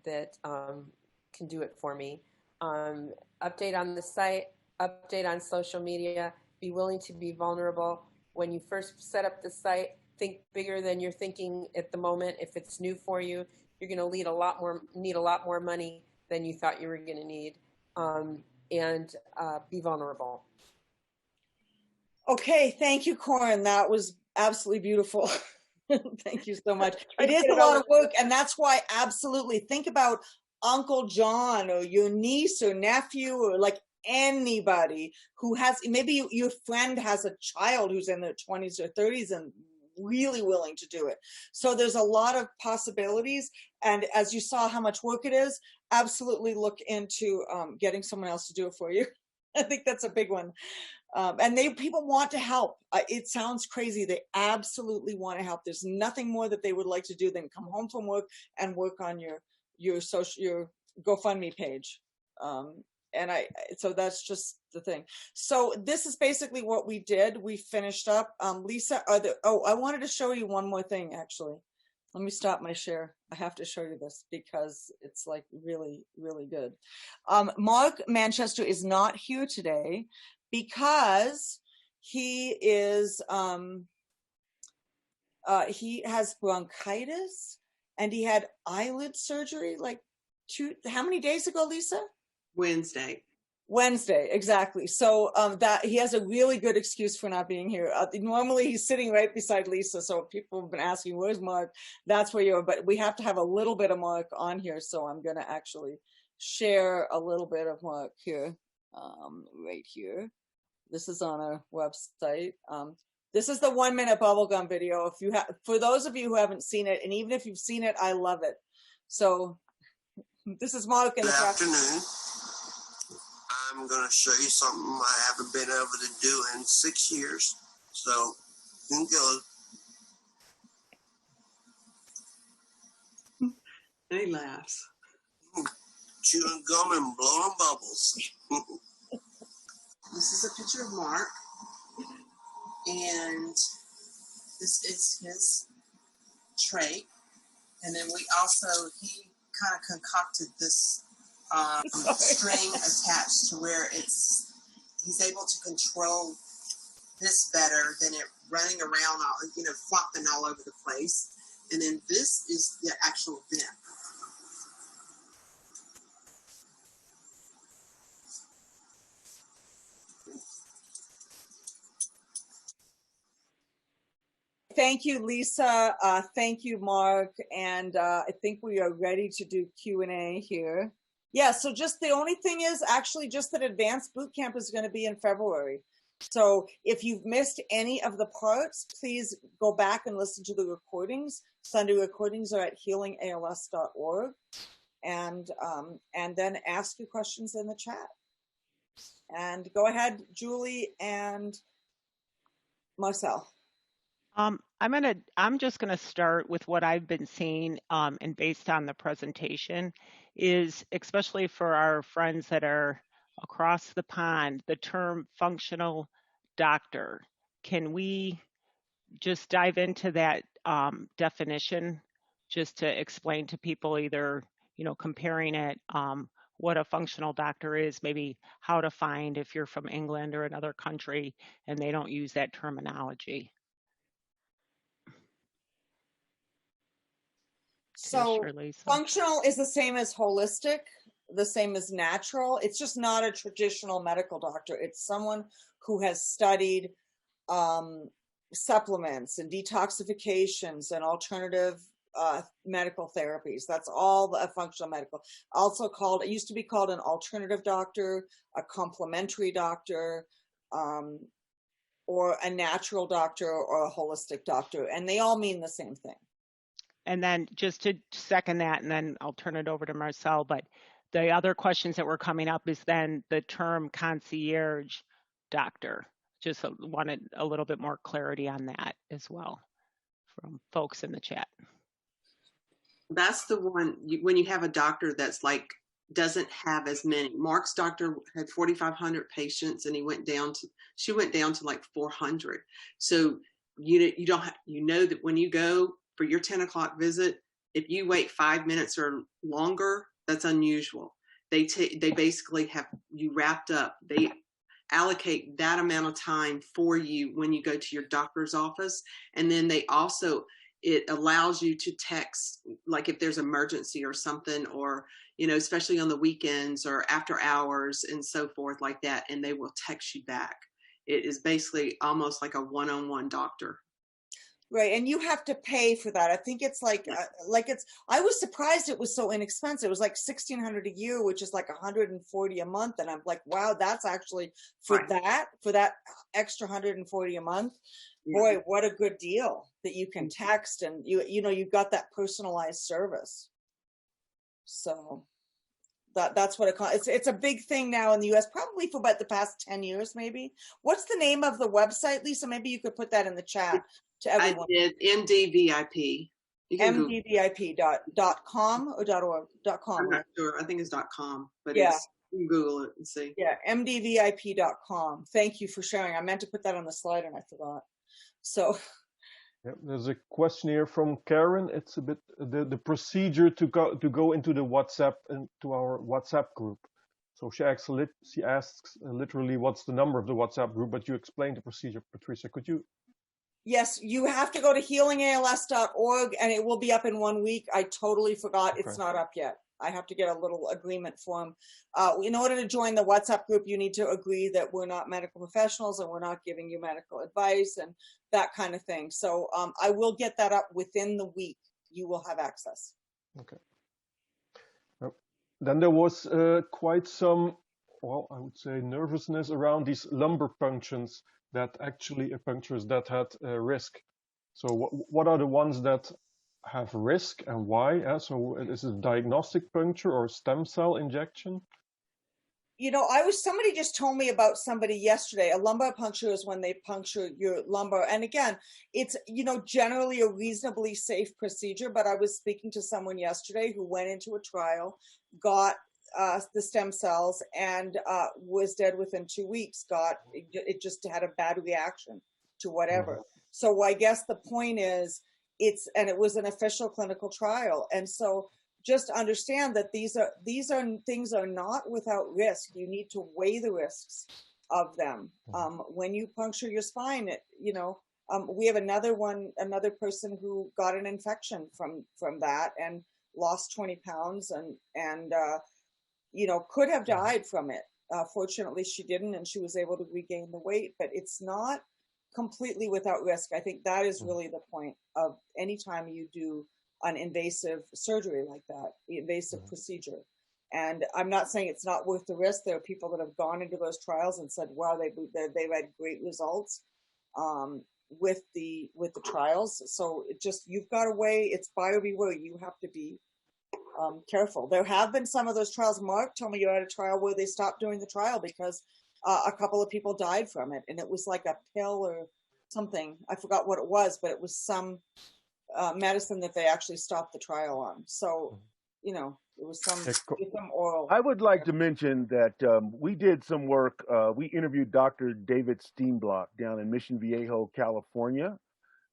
can do it for me. Update on the site, update on social media, be willing to be vulnerable. When you first set up the site, think bigger than you're thinking at the moment. If it's new for you, you're going to need a lot more money than you thought you were going to need, and be vulnerable. Okay, thank you, Corin. That was absolutely beautiful. Thank you so much. It is a lot of work, and that's why absolutely think about Uncle John or your niece or nephew or like anybody who has, maybe your friend has a child who's in their 20s or 30s and really willing to do it. So there's a lot of possibilities, and as you saw how much work it is, absolutely look into getting someone else to do it for you. I think that's a big one. And people want to help. It sounds crazy. They absolutely want to help. There's nothing more that they would like to do than come home from work and work on your GoFundMe page. So that's just the thing. So this is basically what we did. We finished up. Lisa, I wanted to show you one more thing, actually. Let me stop my share. I have to show you this because it's like really, really good. Mark Manchester is not here today because he is, he has bronchitis and he had eyelid surgery like how many days ago, Lisa? Wednesday, exactly. So that he has a really good excuse for not being here. Normally he's sitting right beside Lisa, so people have been asking, where's Mark? That's where you are, but we have to have a little bit of Mark on here, so I'm going to actually share a little bit of Mark here, right here. This is on our website. This is the 1-minute bubblegum video. For those of you who haven't seen it, and even if you've seen it, I love it. So this is Mark in the afternoon. I'm going to show you something I haven't been able to do in 6 years. So, you can go. And he laughs. Chewing gum and blowing bubbles. This is a picture of Mark. And this is his trait. And then he kind of concocted this string attached to where he's able to control this better than it running around, flopping all over the place. And then this is the actual vent. Thank you, Lisa. Thank you, Mark. And I think we are ready to do Q&A here. Yeah, so just the only thing is actually just that advanced boot camp is going to be in February. So if you've missed any of the parts, please go back and listen to the recordings. Sunday recordings are at healingals.org. And then ask your questions in the chat. And go ahead, Julie and Marcel. I'm just gonna start with what I've been seeing, and based on the presentation, is especially for our friends that are across the pond, the term functional doctor. Can we just dive into that definition, just to explain to people either, comparing it, what a functional doctor is, maybe how to find if you're from England or another country and they don't use that terminology. So Sure, Lisa. functional is the same as holistic, the same as natural. It's just not a traditional medical doctor. It's someone who has studied supplements and detoxifications and alternative medical therapies. That's all a functional medical. Also called, it used to be called an alternative doctor, a complementary doctor, or a natural doctor or a holistic doctor. And they all mean the same thing. And then just to second that, and then I'll turn it over to Marcel, but the other questions that were coming up is then the term concierge doctor. Just wanted a little bit more clarity on that as well from folks in the chat. That's the one when you have a doctor that's like doesn't have as many. Mark's doctor had 4,500 patients, and she went down to like 400. So you don't know that when you go for your 10 o'clock visit, if you wait 5 minutes or longer, that's unusual. They basically have you wrapped up. They allocate that amount of time for you when you go to your doctor's office. And then it allows you to text, like if there's emergency or something, or, especially on the weekends or after hours and so forth like that. And they will text you back. It is basically almost like a one-on-one doctor. Right, and you have to pay for that. I think it's I was surprised it was so inexpensive. It was like $1,600 a year, which is like $140 a month. And I'm like, wow, that's actually for that extra $140 a month. Yeah. Boy, what a good deal that you can text and you've got that personalized service. So that's what it's a big thing now in the US, probably for about the past 10 years, maybe. What's the name of the website, Lisa? Maybe you could put that in the chat. I did. MDVIP. MDVIP.com or .org? .com. I'm not sure. I think it's .com, but yeah. You can Google it and see. Yeah, MDVIP.com. Thank you for sharing. I meant to put that on the slide and I forgot. So. Yep, there's a question here from Karen. It's a bit the procedure to go into the WhatsApp, into our WhatsApp group. So she asks literally what's the number of the WhatsApp group, but you explained the procedure, Patricia. Could you? Yes, you have to go to healingals.org and it will be up in 1 week. I totally forgot. Okay. It's not up yet. I have to get a little agreement form. In order to join the WhatsApp group, you need to agree that we're not medical professionals and we're not giving you medical advice and that kind of thing. So I will get that up within the week. You will have access. Okay. Then there was quite some, well, I would say nervousness around these lumbar punctions that actually punctures that had risk. So what are the ones that have risk and why? So is it diagnostic puncture or stem cell injection? Somebody just told me about somebody yesterday. A lumbar puncture is when they puncture your lumbar. And again, it's, generally a reasonably safe procedure, but I was speaking to someone yesterday who went into a trial, got the stem cells and was dead within 2 weeks. It just had a bad reaction to whatever. So I guess the point is it was an official clinical trial. And so just understand that these things are not without risk. You need to weigh the risks of them. When you puncture your spine, we have another person who got an infection from that and lost 20 pounds and could have died from it. Fortunately, she didn't, and she was able to regain the weight, but it's not completely without risk. I think that is really the point of any time you do an invasive surgery like that, the invasive procedure. And I'm not saying it's not worth the risk. There are people that have gone into those trials and said, wow, they've had great results with the trials. So you've got to weigh, it's buyer beware. You have to be careful. There have been some of those trials. Mark told me you had a trial where they stopped doing the trial because a couple of people died from it, and it was like a pill or something. I forgot what it was, but it was some medicine that they actually stopped the trial on. So, you know, it was some oral. I would like to mention that we did some work. We interviewed Dr. David Steenblock down in Mission Viejo, California.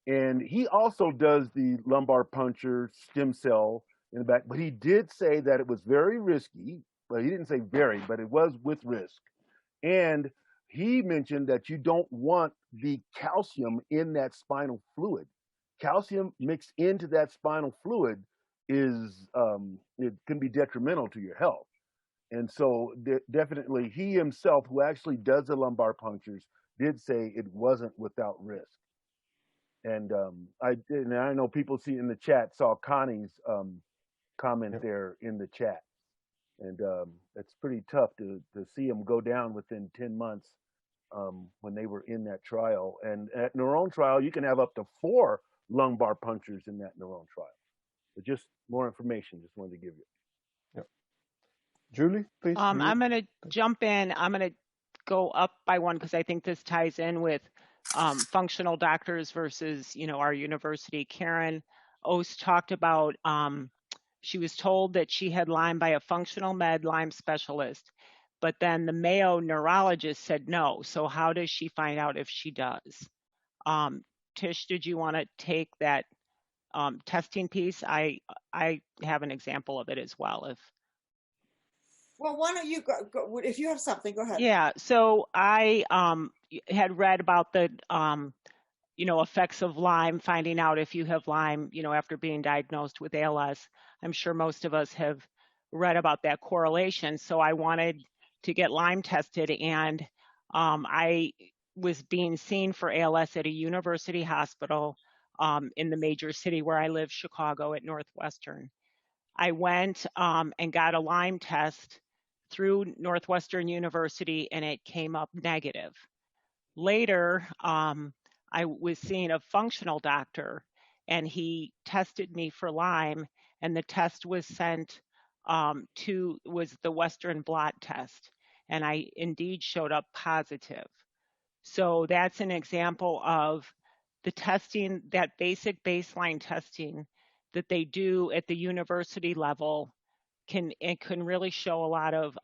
And he also does the lumbar puncture stem cell in the back. But he did say that it was very risky. Well, he didn't say very, but it was with risk. And he mentioned that you don't want the calcium in that spinal fluid. Calcium mixed into that spinal fluid is it can be detrimental to your health. And so definitely he himself, who actually does the lumbar punctures, did say it wasn't without risk. And I know people see in the chat, saw Connie's comment there in the chat. And it's pretty tough to see them go down within 10 months when they were in that trial. And at Neurone trial, you can have up to 4 lumbar punctures in that Neurone trial. But just more information, just wanted to give you. Yeah. Julie, please. I'm going to jump in. I'm going to go up by one because I think this ties in with functional doctors versus, you know, our university. Karen Ost talked about she was told that she had Lyme by a functional med Lyme specialist, but then the Mayo neurologist said no. So how does she find out if she does? Tish, did you want to take that testing piece? I have an example of it as well. Well, why don't you go if you have something, go ahead. Yeah, so I had read about the you know, effects of Lyme, finding out if you have Lyme, you know, after being diagnosed with ALS. I'm sure most of us have read about that correlation. So I wanted to get Lyme tested, and I was being seen for ALS at a university hospital in the major city where I live, Chicago, at Northwestern. I went and got a Lyme test through Northwestern University, and it came up negative. Later, I was seeing a functional doctor, and he tested me for Lyme, and the test was sent was the Western blot test, and I indeed showed up positive. So that's an example of the testing, that basic baseline testing that they do at the university level can really show a lot of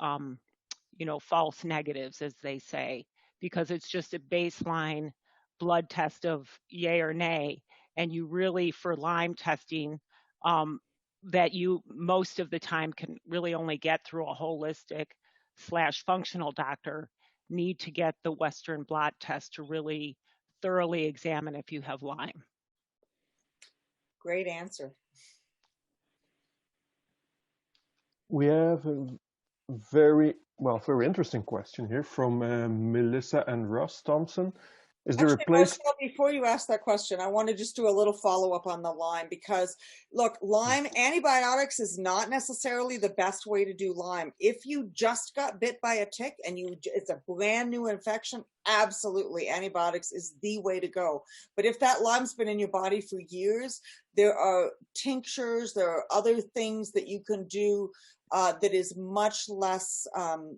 you know, false negatives, as they say, because it's just a baseline blood test of yay or nay. And you really, for Lyme testing, that you most of the time can really only get through a holistic / functional doctor, need to get the Western blot test to really thoroughly examine if you have Lyme. Great answer. We have a very interesting question here from Melissa and Russ Thompson. Is there a place? Marcel, before you ask that question, I want to just do a little follow-up on the Lyme, because look, Lyme antibiotics is not necessarily the best way to do Lyme. If you just got bit by a tick and it's a brand new infection, absolutely, antibiotics is the way to go. But if that Lyme's been in your body for years, there are tinctures, there are other things that you can do that is much less,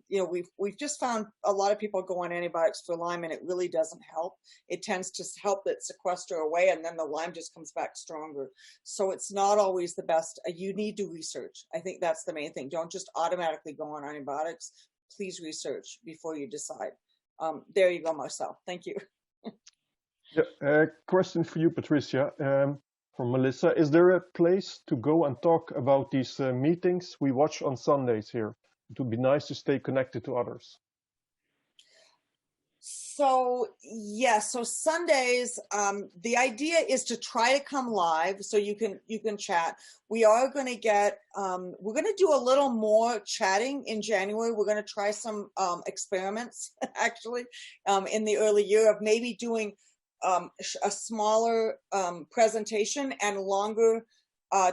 you know, we've just found a lot of people go on antibiotics for Lyme, and it really doesn't help. It tends to help it sequester away, and then the Lyme just comes back stronger. So it's not always the best. You need to research. I think that's the main thing. Don't just automatically go on antibiotics. Please research before you decide. There you go, Marcel. Thank you. Yeah, question for you, Patricia. From Melissa, is there a place to go and talk about these meetings we watch on Sundays here? It would be nice to stay connected to others. So yes, so Sundays, the idea is to try to come live so you can chat. We are going to get, we're going to do a little more chatting in January. We're going to try some experiments actually in the early year of maybe doing a smaller presentation and longer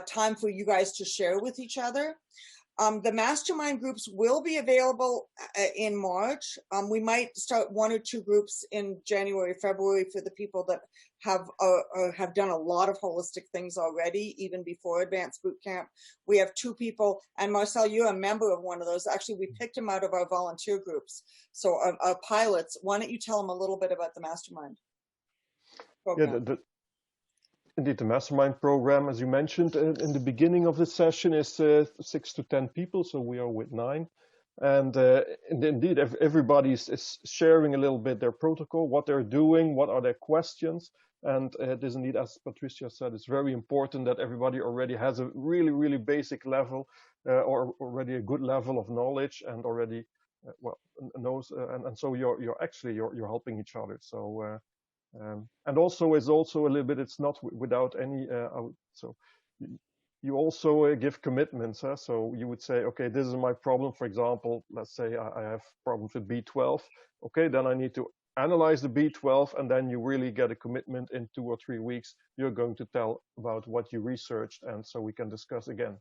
time for you guys to share with each other. The mastermind groups will be available in March. We might start 1 or 2 groups in January, February for the people that have done a lot of holistic things already, even before Advanced Bootcamp. We have 2 people, and Marcel, you're a member of one of those. Actually, we picked them out of our volunteer groups. So our pilots, why don't you tell them a little bit about the mastermind? Yeah, indeed, the mastermind program, as you mentioned in the beginning of the session, is 6 to 10 people, so we are with 9. And indeed, everybody is sharing a little bit their protocol, what they're doing, what are their questions. And it is indeed, as Patricia said, it's very important that everybody already has a really, really basic level or already a good level of knowledge and already knows. And so you're helping each other. So. And also it's also a little bit, it's not without any, so you also give commitments. So you would say, okay, this is my problem. For example, let's say I have problems with B12. Okay, then I need to analyze the B12, and then you really get a commitment in 2 or 3 weeks. You're going to tell about what you researched, and so we can discuss again.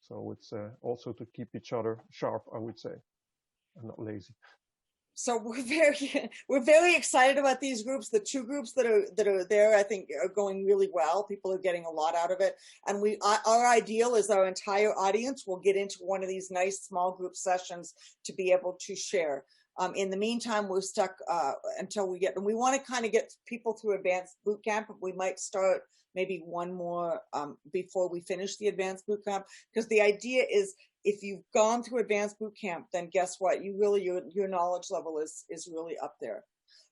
So it's also to keep each other sharp, I would say, and not lazy. So we're very excited about these groups. The 2 groups that are there, I think, are going really well. People are getting a lot out of it, and our ideal is our entire audience will get into one of these nice small group sessions to be able to share. In the meantime, we're stuck until we get, and we want to kind of get people through advanced boot camp. We might start maybe one more before we finish the advanced boot camp, because the idea is, if you've gone through advanced boot camp, then guess what? Your knowledge level is really up there.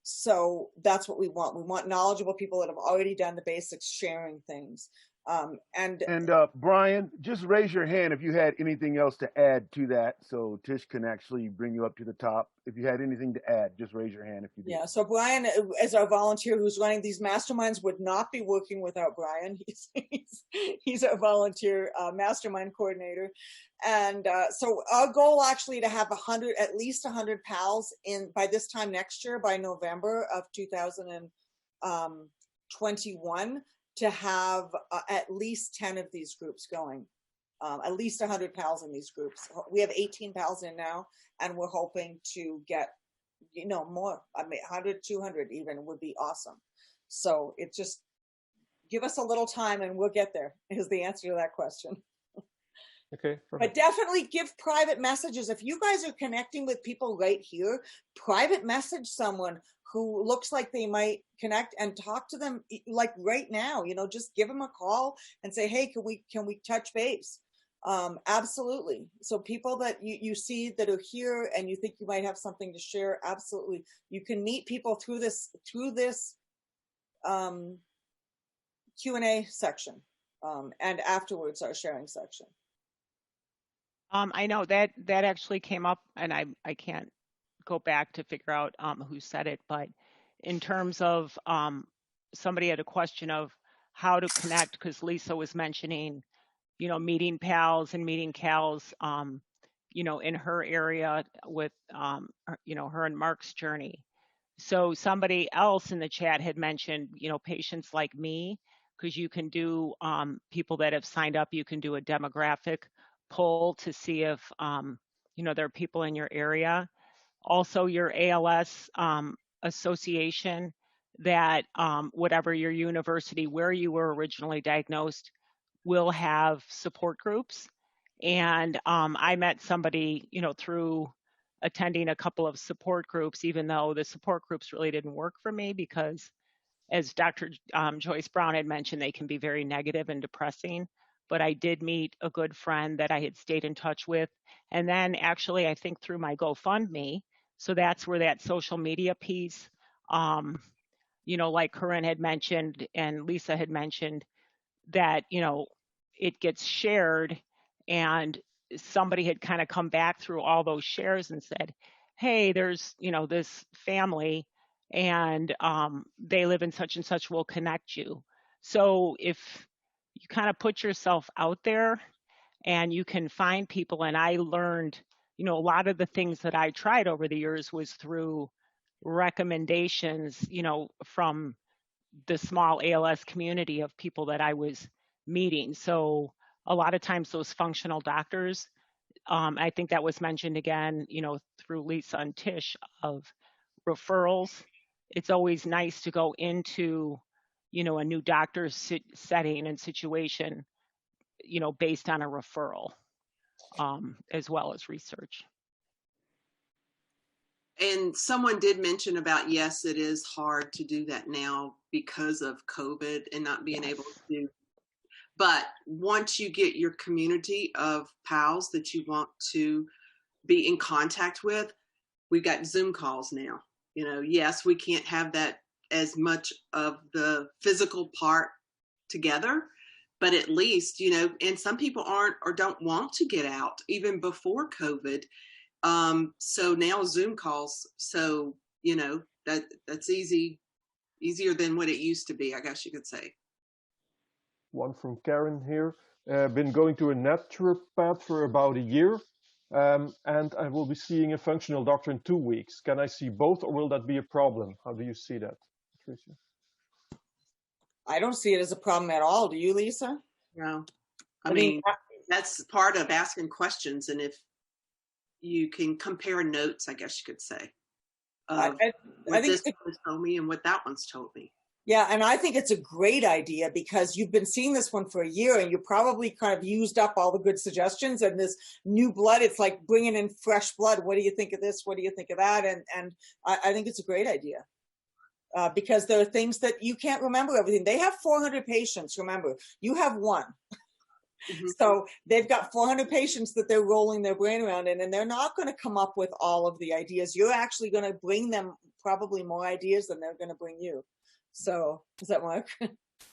So that's what we want. We want knowledgeable people that have already done the basics, sharing things. And Brian, just raise your hand if you had anything else to add to that, so Tish can actually bring you up to the top. If you had anything to add, just raise your hand if you do. Yeah, so Brian, as our volunteer who's running these masterminds, would not be working without Brian. He's our volunteer mastermind coordinator. And so our goal actually to have at least 100 pals by this time next year, by November of 2021, to have at least 10 of these groups going, at least 100 pals in these groups. We have 18 pals in now, and we're hoping to get, more. I mean, 100, 200 even would be awesome. So it just give us a little time and we'll get there, is the answer to that question. Okay. Perfect. But definitely give private messages. If you guys are connecting with people right here, private message someone who looks like they might connect and talk to them like right now. Just give them a call and say, hey, can we touch base? Absolutely. So people that you see that are here and you think you might have something to share, absolutely. You can meet people through this Q&A section and afterwards our sharing section. I know that actually came up, and I can't go back to figure out who said it, but in terms of somebody had a question of how to connect, because Lisa was mentioning, meeting pals and meeting Cals, in her area with, her and Mark's journey. So somebody else in the chat had mentioned, patients like me, because you can do people that have signed up, you can do a demographic poll to see if, there are people in your area. Also, your ALS association, that whatever your university where you were originally diagnosed will have support groups. And I met somebody, through attending a couple of support groups, even though the support groups really didn't work for me because, as Dr. Joyce Brown had mentioned, they can be very negative and depressing. But I did meet a good friend that I had stayed in touch with. And then actually, I think through my GoFundMe, so that's where that social media piece, like Corinne had mentioned and Lisa had mentioned, that, it gets shared, and somebody had kind of come back through all those shares and said, hey, there's, this family and they live in such and such, will connect you. So if you kind of put yourself out there and you can find people, and I learned, a lot of the things that I tried over the years was through recommendations, from the small ALS community of people that I was meeting. So a lot of times those functional doctors, I think that was mentioned again, through Lisa and Tish, of referrals. It's always nice to go into, a new doctor's setting and situation, based on a referral, as well as research. And someone did mention about, yes, it is hard to do that now because of COVID and not being able to. But once you get your community of pals that you want to be in contact with, we've got Zoom calls now. You know, yes, we can't have that as much of the physical part together, but at least, you know, and some people aren't or don't want to get out even before COVID. So now Zoom calls. So, you know, that's easier than what it used to be, I guess you could say. One from Karen here. Been going to a naturopath for about a year, and I will be seeing a functional doctor in 2 weeks. Can I see both, or will that be a problem? How do you see that, Patricia? I don't see it as a problem at all. Do you, Lisa? No. I mean, that's part of asking questions, and if you can compare notes, I guess you could say, of what this one's told me and what that one's told me. Yeah, and I think it's a great idea because you've been seeing this one for a year and you probably kind of used up all the good suggestions, and this new blood, it's like bringing in fresh blood. What do you think of this? What do you think of that? And I think it's a great idea because there are things that you can't remember everything. They have 400 patients, remember. You have one. Mm-hmm. So they've got 400 patients that they're rolling their brain around in, and they're not going to come up with all of the ideas. You're actually going to bring them probably more ideas than they're going to bring you. So, does that work?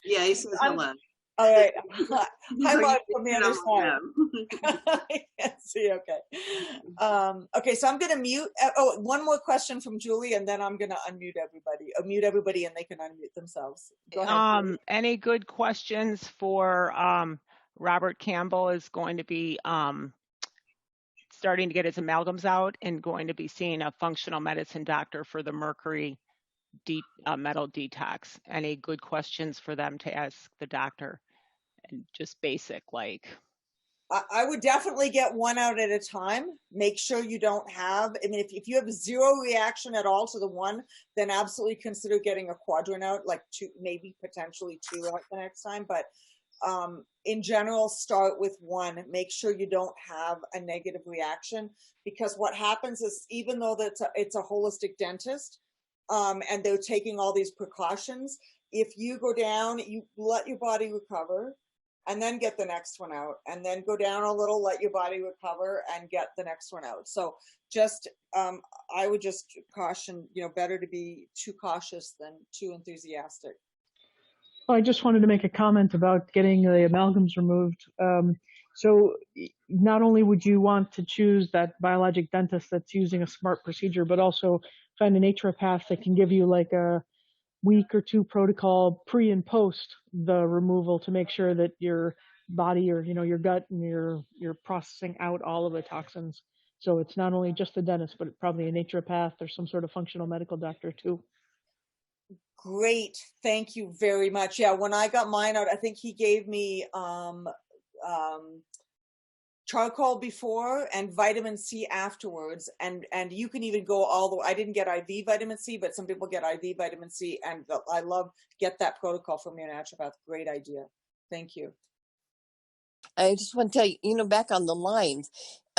Yeah, he says hello. All right. Hi, Mark, from the other side. I can't see, okay. Okay, so I'm going to mute. Oh, one more question from Julie, and then I'm going to unmute everybody. Mute everybody, and they can unmute themselves. Go ahead. Any good questions for Robert Campbell is going to be starting to get his amalgams out and going to be seeing a functional medicine doctor for the mercury metal detox. Any good questions for them to ask the doctor? And just basic, like. I would definitely get one out at a time. Make sure you don't have, I mean, if you have zero reaction at all to the one, then absolutely consider getting a quadrant out, like two, maybe potentially two out the next time. But in general, start with one. Make sure you don't have a negative reaction, because what happens is, even though it's a holistic dentist, and they're taking all these precautions, if you go down, you let your body recover and then get the next one out, and then go down a little, let your body recover and get the next one out. So just, I would just caution, you know, better to be too cautious than too enthusiastic. Well, I just wanted to make a comment about getting the amalgams removed. So not only would you want to choose that biologic dentist that's using a smart procedure, but also find a naturopath that can give you like a week or two protocol pre and post the removal to make sure that your body, or, you know, your gut and you're processing out all of the toxins. So it's not only just the dentist, but probably a naturopath or some sort of functional medical doctor too. Great. Thank you very much. Yeah, when I got mine out, I think he gave me charcoal before and vitamin C afterwards. And you can even go all the way. I didn't get IV vitamin C, but some people get IV vitamin C. And I love, get that protocol from your naturopath. Great idea. Thank you. I just want to tell you, you know, back on the lines,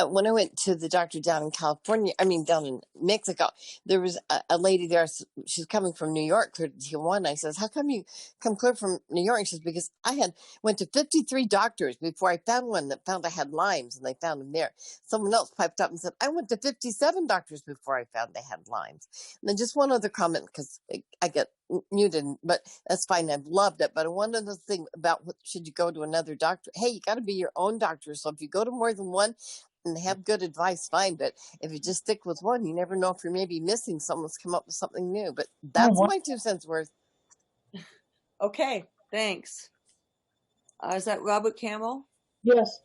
when I went to the doctor down in California, down in Mexico, there was a lady there. She's coming from New York, clear to Tijuana. I says, how come you come clear from New York? She says, because I went to 53 doctors before I found one that found I had Lyme's, and they found them there. Someone else piped up and said, I went to 57 doctors before I found they had Lyme's. And then just one other comment, because I get muted, but that's fine. I've loved it. But one other thing about should you go to another doctor? Hey, you got to be your own doctor. So if you go to more than one and have good advice, fine. But if you just stick with one, you never know if you're maybe missing someone's come up with something new. But that's my 2 cents worth. Okay, thanks. Is that Robert Campbell? Yes.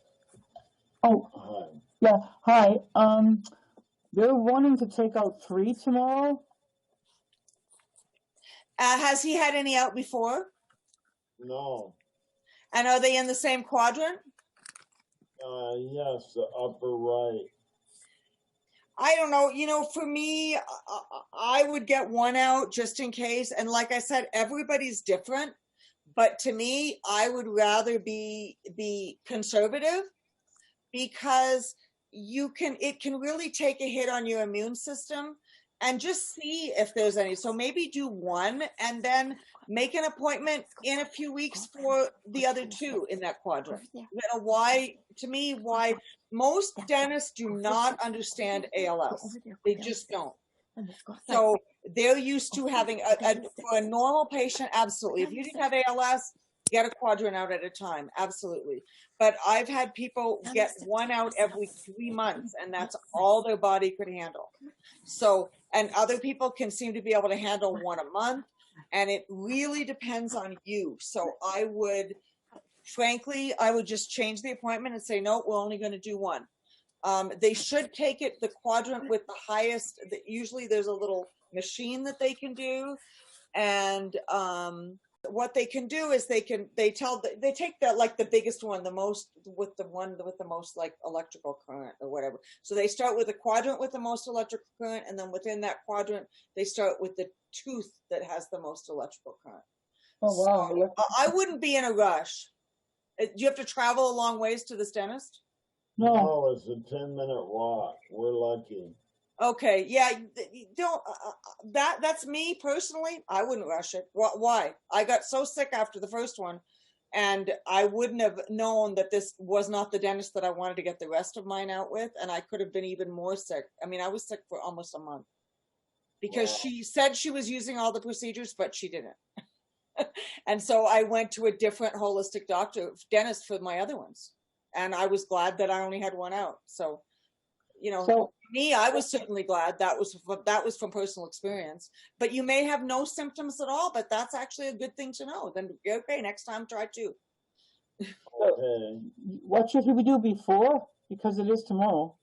Oh, yeah. Hi. They're wanting to take out 3 tomorrow. Has he had any out before? No. And are they in the same quadrant? Yes, the upper right. I don't know. You know, for me, I would get one out just in case. And like I said, everybody's different. But to me, I would rather be conservative, because it can really take a hit on your immune system. and just see if there's any. So maybe do one and then make an appointment in a few weeks for the other two in that quadrant. You know, why most dentists do not understand ALS. They just don't. So they're used to having for a normal patient, absolutely. If you didn't have ALS, get a quadrant out at a time, absolutely. But I've had people get one out every 3 months, and that's all their body could handle. So, and other people can seem to be able to handle one a month, and it really depends on you. So I would, frankly, I would just change the appointment and say, no, we're only going to do one. They should take it the quadrant with the highest. Usually there's a little machine that they can do, and what they can do is they take the biggest one, the most with the most like electrical current or whatever. So they start with a quadrant with the most electrical current, and then within that quadrant they start with the tooth that has the most electrical current. Oh wow! So, I wouldn't be in a rush. Do you have to travel a long ways to this dentist? No, it's a 10-minute walk. We're lucky. Okay, yeah, don't. That's me personally. I wouldn't rush it. Why? I got so sick after the first one, and I wouldn't have known that this was not the dentist that I wanted to get the rest of mine out with, and I could have been even more sick. I mean, I was sick for almost a month because she said she was using all the procedures, but she didn't. And so I went to a different holistic dentist for my other ones, and I was glad that I only had one out. So, you know, for me, I was certainly glad that was from personal experience. But you may have no symptoms at all, but that's actually a good thing to know. Then okay, next time try two. Okay. What should we do before? Because it is tomorrow.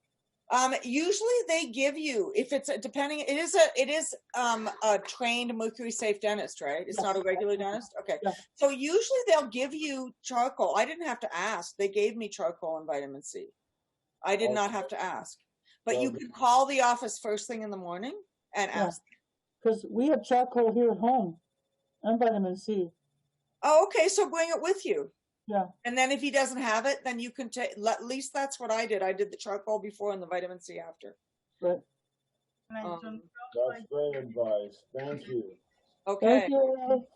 Usually they give you, if it's depending, it is a trained mercury safe dentist, right? It's not a regular dentist. Okay. Yeah. So usually they'll give you charcoal. I didn't have to ask. They gave me charcoal and vitamin C. I did not have to ask, but you can call the office first thing in the morning and ask. Because we have charcoal here at home and vitamin C. Oh, okay. So bring it with you. Yeah. And then if he doesn't have it, then you can take, at least that's what I did. I did the charcoal before and the vitamin C after. Right. That's great advice. Thank you. Okay. Thank you.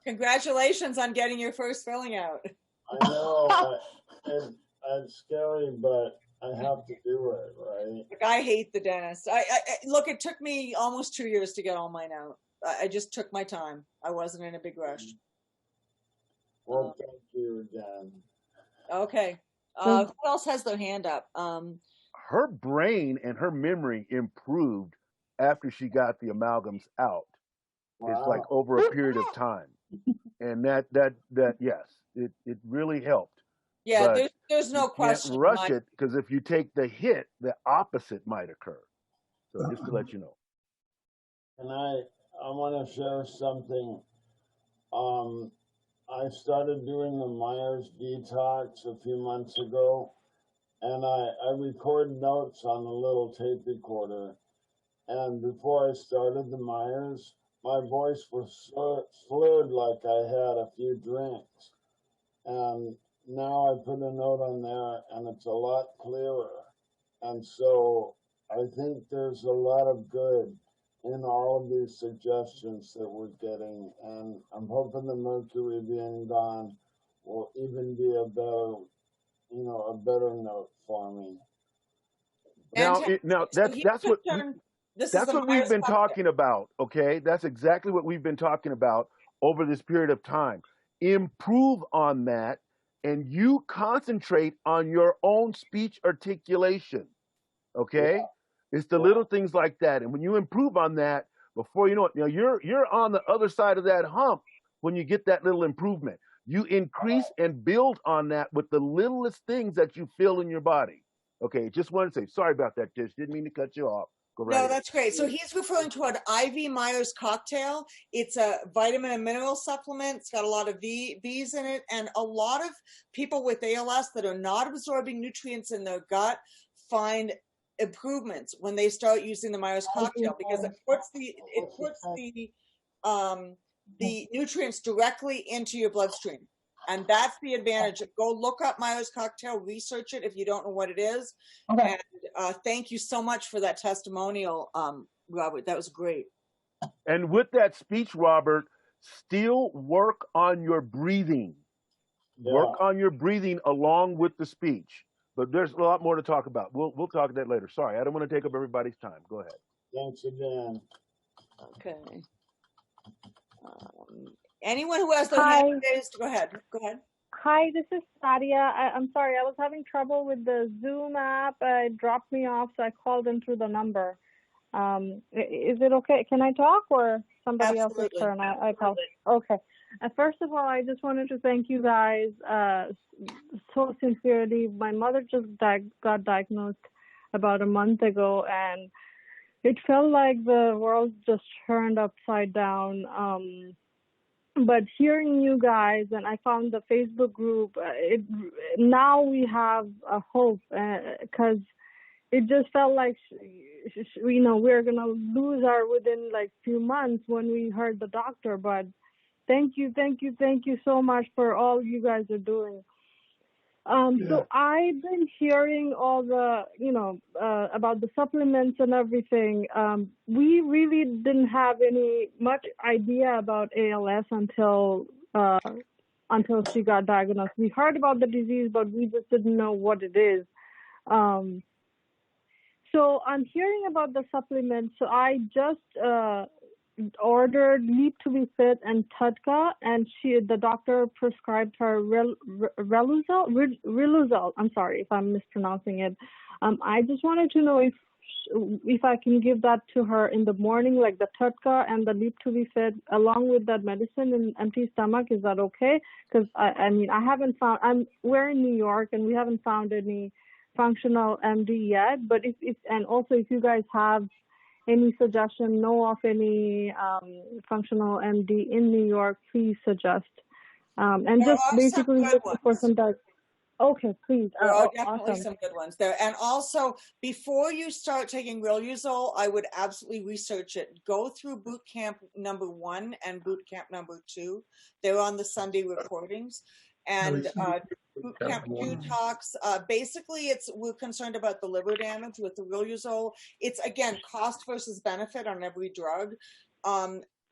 Congratulations on getting your first filling out. I know. It's scary, but I have to do it, right? Look, I hate the dentist. Look, it took me almost 2 years to get all mine out. I just took my time. I wasn't in a big rush. Well, thank you again. Okay. Who else has their hand up? Her brain and her memory improved after she got the amalgams out. Wow. It's like over a period of time. And that yes, it really helped. Yeah, there's no question. Can't rush it, because if you take the hit, the opposite might occur. So just to let you know. And I want to share something. I started doing the Myers detox a few months ago, and I record notes on a little tape recorder. And before I started the Myers, my voice was so slurred like I had a few drinks. And now I put a note on there, and it's a lot clearer. And so I think there's a lot of good in all of these suggestions that we're getting, and I'm hoping the mercury being gone will even be a better note for me. Now that's what we've been talking about. Okay, that's exactly what we've been talking about over this period of time. Improve on that, and you concentrate on your own speech articulation. Okay. Yeah. It's the little things like that. And when you improve on that, before you know it, you're on the other side of that hump when you get that little improvement. You increase and build on that with the littlest things that you feel in your body. Okay, just wanted to say, sorry about that, Tish. Didn't mean to cut you off. Go right ahead. That's great. So he's referring to an IV Myers cocktail. It's a vitamin and mineral supplement. It's got a lot of V's in it. And a lot of people with ALS that are not absorbing nutrients in their gut find improvements when they start using the Myers cocktail, because it puts the nutrients directly into your bloodstream. And that's the advantage. Go look up Myers cocktail, research it if you don't know what it is. Okay. And thank you so much for that testimonial, Robert. That was great. And with that speech, Robert, still work on your breathing. Yeah. Work on your breathing along with the speech. But there's a lot more to talk about. We'll talk about that later. Sorry, I don't want to take up everybody's time. Go ahead. Thanks again. Okay. Anyone who has their hand raised, go ahead. Go ahead. Hi, this is Sadia. I'm sorry, I was having trouble with the Zoom app. It dropped me off, so I called in through the number. Is it okay? Can I talk, or somebody else's turn? I call. Okay. First of all, I just wanted to thank you guys so sincerely. My mother just got diagnosed about a month ago, and it felt like the world just turned upside down. But hearing you guys, and I found the Facebook group, now we have a hope, because it just felt like, we're going to lose our within like few months when we heard the doctor. But thank you so much for all you guys are doing. So I've been hearing all the, about the supplements and everything. We really didn't have much idea about ALS until she got diagnosed. We heard about the disease, but we just didn't know what it is. So I'm hearing about the supplements. So I just ordered Leap to be Fit and Tudka, and the doctor prescribed her Riluzole. I'm sorry if I'm mispronouncing it. I just wanted to know if I can give that to her in the morning, like the Tudka and the Leap to be Fit, along with that medicine in empty stomach. Is that okay? Because I haven't found. We're in New York, and we haven't found any functional MD yet. But if you guys have any suggestion, know of any functional MD in New York, please suggest. And just basically looking for some diet. Okay, please. There are definitely awesome. some good ones there. And also, before you start taking Riluzole, I would absolutely research it. Go through Bootcamp number 1 and Bootcamp number 2. They're on the Sunday recordings. And Bootcamp 2 talks, basically we're concerned about the liver damage with the Riluzole. It's, again, cost versus benefit on every drug.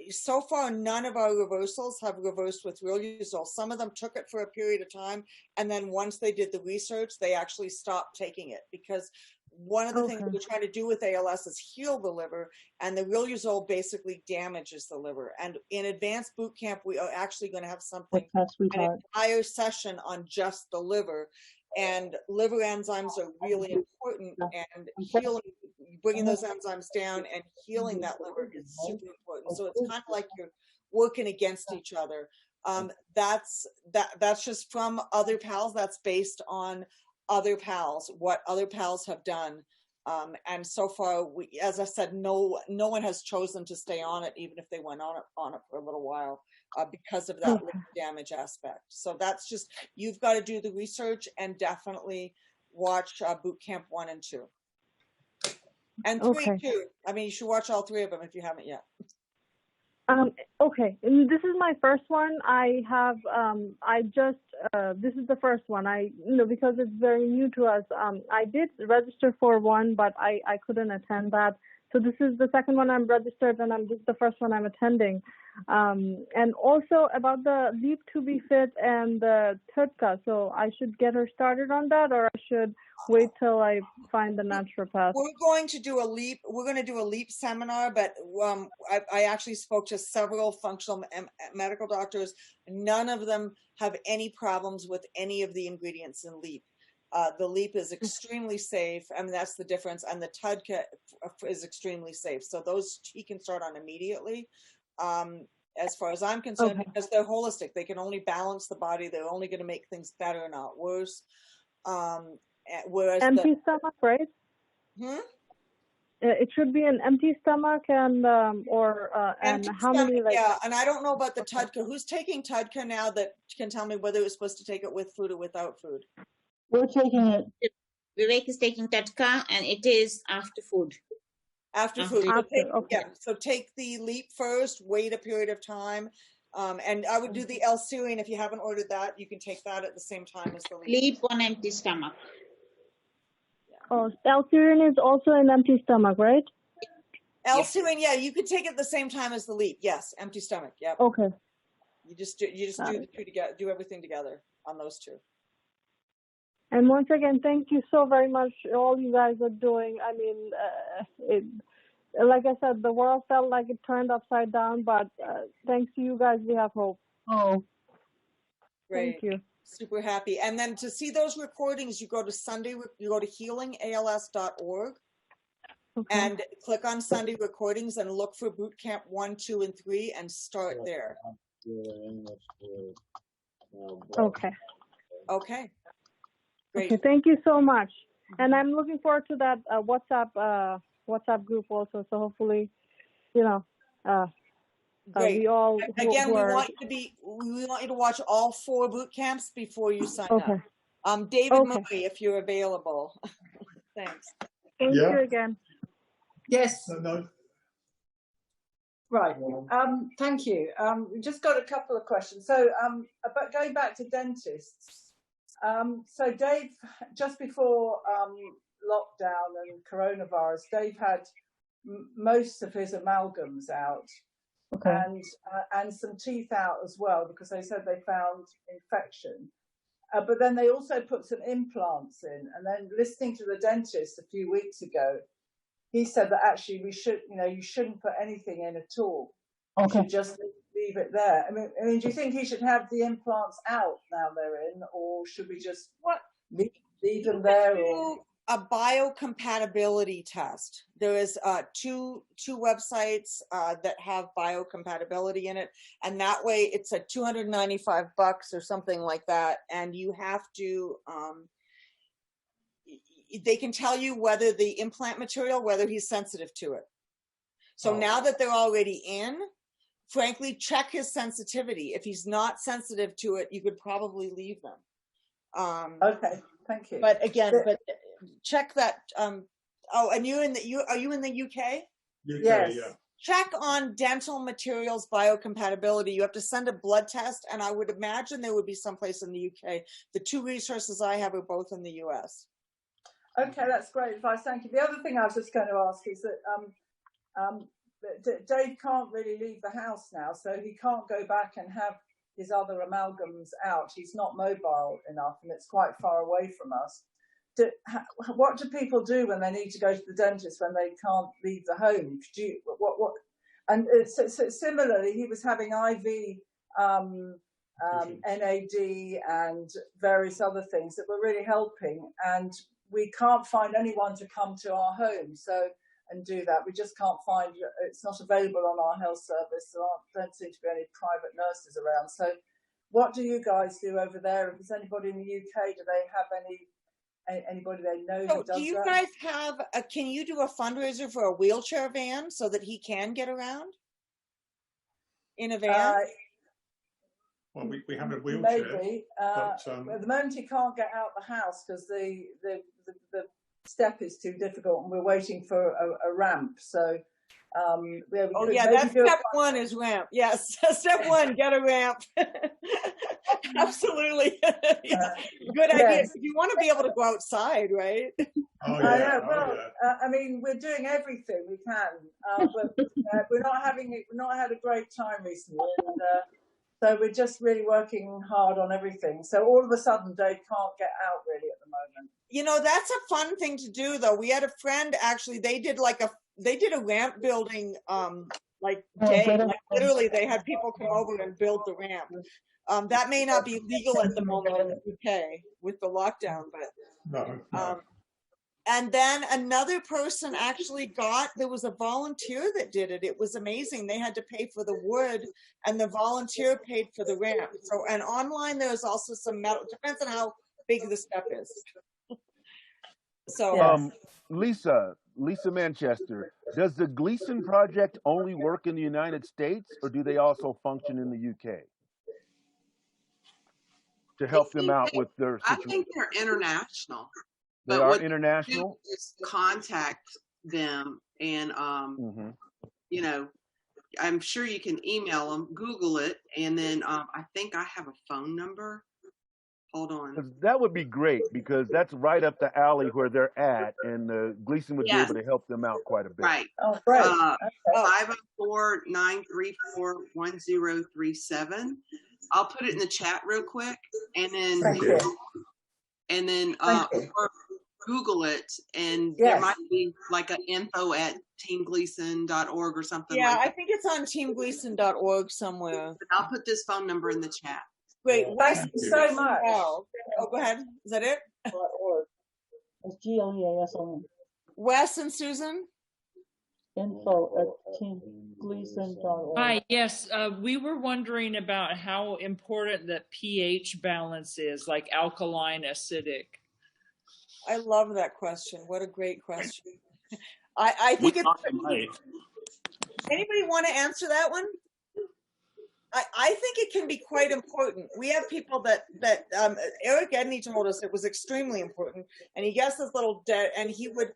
So far, none of our reversals have reversed with Riluzole. Some of them took it for a period of time, and then once they did the research, they actually stopped taking it, because one of the things we're trying to do with ALS is heal the liver, and the Riluzole basically damages the liver. And in advanced boot camp, we are actually going to have an entire session on just the liver. And liver enzymes are really important, and bringing those enzymes down and healing that liver is super important. So it's kind of like you're working against each other. That's just from other pals. That's based on other pals, what other pals have done. And so far, as I said, no one has chosen to stay on it, even if they went on it for a little while, because of that liver damage aspect. So that's just, you've got to do the research and definitely watch Bootcamp 1 and 2. And 3 too. I mean, you should watch all 3 of them if you haven't yet. Okay, and this is my first one. I have, this is the first one. Because it's very new to us. I did register for one, but I couldn't attend that. So this is the second one I'm registered, and this is the first one I'm attending. And also about the Leap to be Fit and the Tudka. So I should get her started on that, or I should wait till I find the naturopath? We're going to do a Leap. We're going to do a Leap seminar, but I actually spoke to several functional medical doctors. None of them have any problems with any of the ingredients in Leap. The Leap is extremely safe. I mean, that's the difference. And the Tudka is extremely safe. So those he can start on immediately. As far as I'm concerned, because they're holistic. They can only balance the body. They're only going to make things better, not worse. Whereas empty stomach, right? It should be an empty stomach, and and how many? Yeah, and I don't know about the Tudka. Who's taking Tudka now that can tell me whether it's supposed to take it with food or without food? We're taking it. Vivek is taking Tudka, and it is after food. After food. So take the Leap first, wait a period of time, And I would do the L-serine. If you haven't ordered that, you can take that at the same time as the leap. Leap on empty stomach. Oh, L-serine is also an empty stomach, right? L-serine, yeah, you could take it at the same time as the leap. Yes, empty stomach. Yep. Okay. You just do the two together. Do everything together on those two. And once again, thank you so very much. All you guys are doing. I mean, like I said, the world felt like it turned upside down, but thanks to you guys, we have hope. Oh, Great. Thank you. Super happy. And then to see those recordings, you go to healingals.org. Okay. And click on Sunday recordings and look for Bootcamp 1, 2, and 3 and start there. Okay. Okay. Great. Okay. Thank you so much. And I'm looking forward to that WhatsApp group also. So hopefully, we all again. We want you to watch all 4 boot camps before you sign up. David Murray, if you're available. Thanks. Thank you again. Yes. No. Right. Thank you. We just got a couple of questions. So, but going back to dentists. So Dave, just before lockdown and coronavirus, Dave had most of his amalgams out, and some teeth out as well, because they said they found infection. But then they also put some implants in, and then listening to the dentist a few weeks ago, he said that actually you shouldn't put anything in at all. You should just leave it there. I mean, do you think he should have the implants out now they're in, or should we just leave them there? Or a biocompatibility test. There is two websites that have biocompatibility in it, and that way it's a $295 or something like that, and you have to. They can tell you whether the implant material, whether he's sensitive to it. So now that they're already in, frankly, check his sensitivity. If he's not sensitive to it, you could probably leave them. Okay, thank you. But again, check that. And are you in the UK? Yes. Yeah. Check on dental materials biocompatibility. You have to send a blood test, and I would imagine there would be someplace in the UK. The 2 resources I have are both in the US. Okay, that's great advice. Thank you. The other thing I was just going to ask is that Dave can't really leave the house now, so he can't go back and have his other amalgams out. He's not mobile enough, and it's quite far away from us. What do people do when they need to go to the dentist when they can't leave the home? And similarly, he was having IV, NAD, and various other things that were really helping, and we can't find anyone to come to our home and do that. We just can't find, it's not available on our health service. There don't seem to be any private nurses around. So what do you guys do over there? If there's anybody in the UK, do they have anybody they know who does that? Do you guys have, can you do a fundraiser for a wheelchair van so that he can get around in a van? Well, we have a wheelchair. Maybe. At the moment, he can't get out the house because the step is too difficult, and we're waiting for a ramp. So, that's step 1 is ramp. Yes, step 1, get a ramp. Absolutely. Good idea. You want to be able to go outside, right? Oh, yeah. I know. Well, I mean, we're doing everything we can, but we're not had a great time recently, and so we're just really working hard on everything. So all of a sudden, Dave can't get out really at the moment. That's a fun thing to do, though. We had a friend, actually, they did a ramp building day. Like literally, they had people come over and build the ramp. That may not be legal at the moment in the UK with the lockdown, but no. And then another person actually there was a volunteer that did it. It was amazing. They had to pay for the wood, and the volunteer paid for the ramp. So, and online there's also some metal. Depends on how big the step is. So, Lisa Manchester, does the Gleason Project only work in the United States, or do they also function in the UK to help them out with their situation? I think they're international. They are international? Just contact them and, I'm sure you can email them, Google it, and then I think I have a phone number. Hold on. That would be great because that's right up the alley where they're at, and Gleason would be able to help them out quite a bit. Right. Oh, great. 504-934-1037. I'll put it in the chat real quick, and then or Google it, and there might be like an info@teamgleason.org or something. Yeah, like that. I think it's on teamgleason.org somewhere. But I'll put this phone number in the chat. Great. Thank you so much. Oh, go ahead. Is that it? It's GLEASON. Wes and Susan? info@teamgleason.org. Hi, yes, we were wondering about how important the pH balance is, like alkaline, acidic. I love that question. What a great question. I think it's... Anybody want to answer that one? I think it can be quite important. We have people that Eric Edney told us it was extremely important, and he gets this little and he would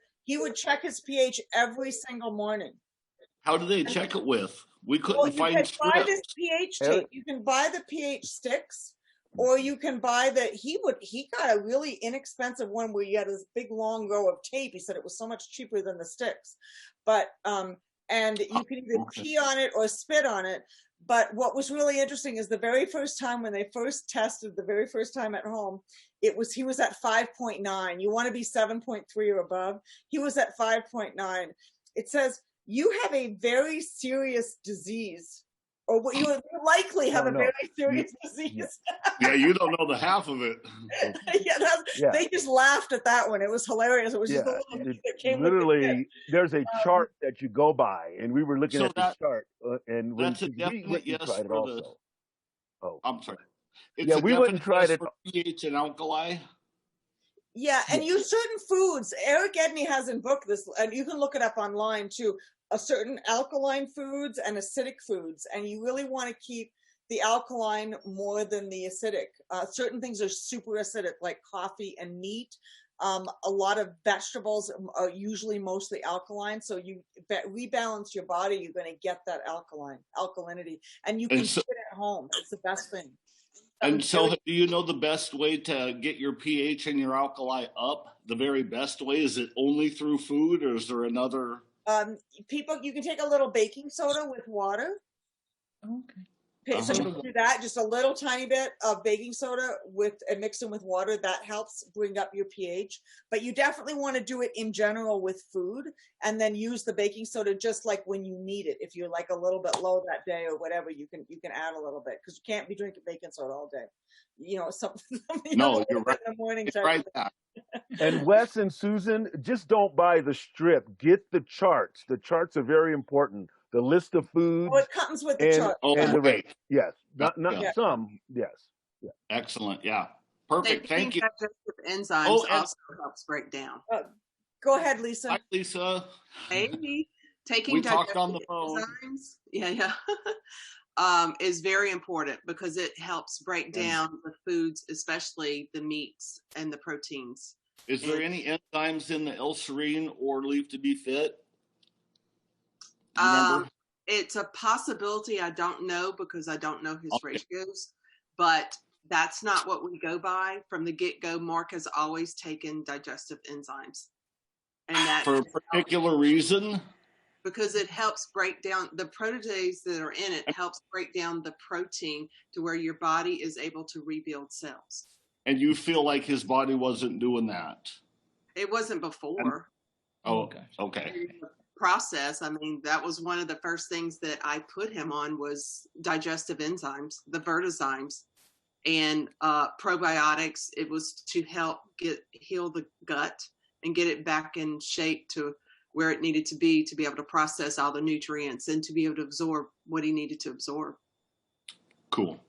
check his pH every single morning. How do they check it with? We couldn't find strips. You can buy this pH tape. Eric? You can buy the pH sticks, or you can buy he got a really inexpensive one where you had this big long row of tape. He said it was so much cheaper than the sticks, but and you can either pee on it or spit on it. But what was really interesting is the very first time when they first tested, the very first time at home, he was at 5.9. You want to be 7.3 or above. He was at 5.9. It says you have a very serious disease, or you likely have a very serious disease. Yeah, you don't know the half of it. They just laughed at that one. It was hilarious. It was just a little bit that came literally, there's a chart that you go by, and we were looking at the chart, and that's a definite yes tried it for also. I'm sorry. It's we wouldn't try it for pH and alkali. Yeah, and use certain foods. Eric Edney has in book this, and you can look it up online too. Certain alkaline foods and acidic foods, and you really want to keep the alkaline more than the acidic. Certain things are super acidic, like coffee and meat. A lot of vegetables are usually mostly alkaline, so you rebalance your body, you're going to get that alkalinity, and you can sit at home. It's the best thing. And so, do you know the best way to get your pH and your alkali up? The very best way, is it only through food, or is there another? You can take a little baking soda with water. Okay. So you can do that, just a little tiny bit of baking soda and mix them with water. That helps bring up your pH. But you definitely want to do it in general with food, and then use the baking soda just like when you need it. If you're like a little bit low that day or whatever, you can add a little bit, because you can't be drinking baking soda all day. Something. No, you're right. In the morning. It's right back. And Wes and Susan, just don't buy the strip. Get the charts. The charts are very important. The list of foods. Oh, it comes with the chart. And the rate. Yes. Not some. Yes. Yeah. Excellent. Yeah. Perfect. Thank you. Enzymes also helps break down. Go ahead, Lisa. Hi, Lisa. Hey. Taking we talked on the phone. Enzymes, is very important because it helps break down the foods, especially the meats and the proteins. Is there any enzymes in the L-serine or Leave to Be Fit? It's a possibility. I don't know because I don't know his ratios, but that's not what we go by. From the get-go, Mark has always taken digestive enzymes. And that for a particular reason? Because it helps break down the proteases that are in it, helps break down the protein to where your body is able to rebuild cells. And you feel like his body wasn't doing that? It wasn't before. Okay. Process. I mean, that was one of the first things that I put him on was digestive enzymes, the vertizymes, and probiotics. It was to help heal the gut and get it back in shape to where it needed to be able to process all the nutrients and to be able to absorb what he needed to absorb. Cool.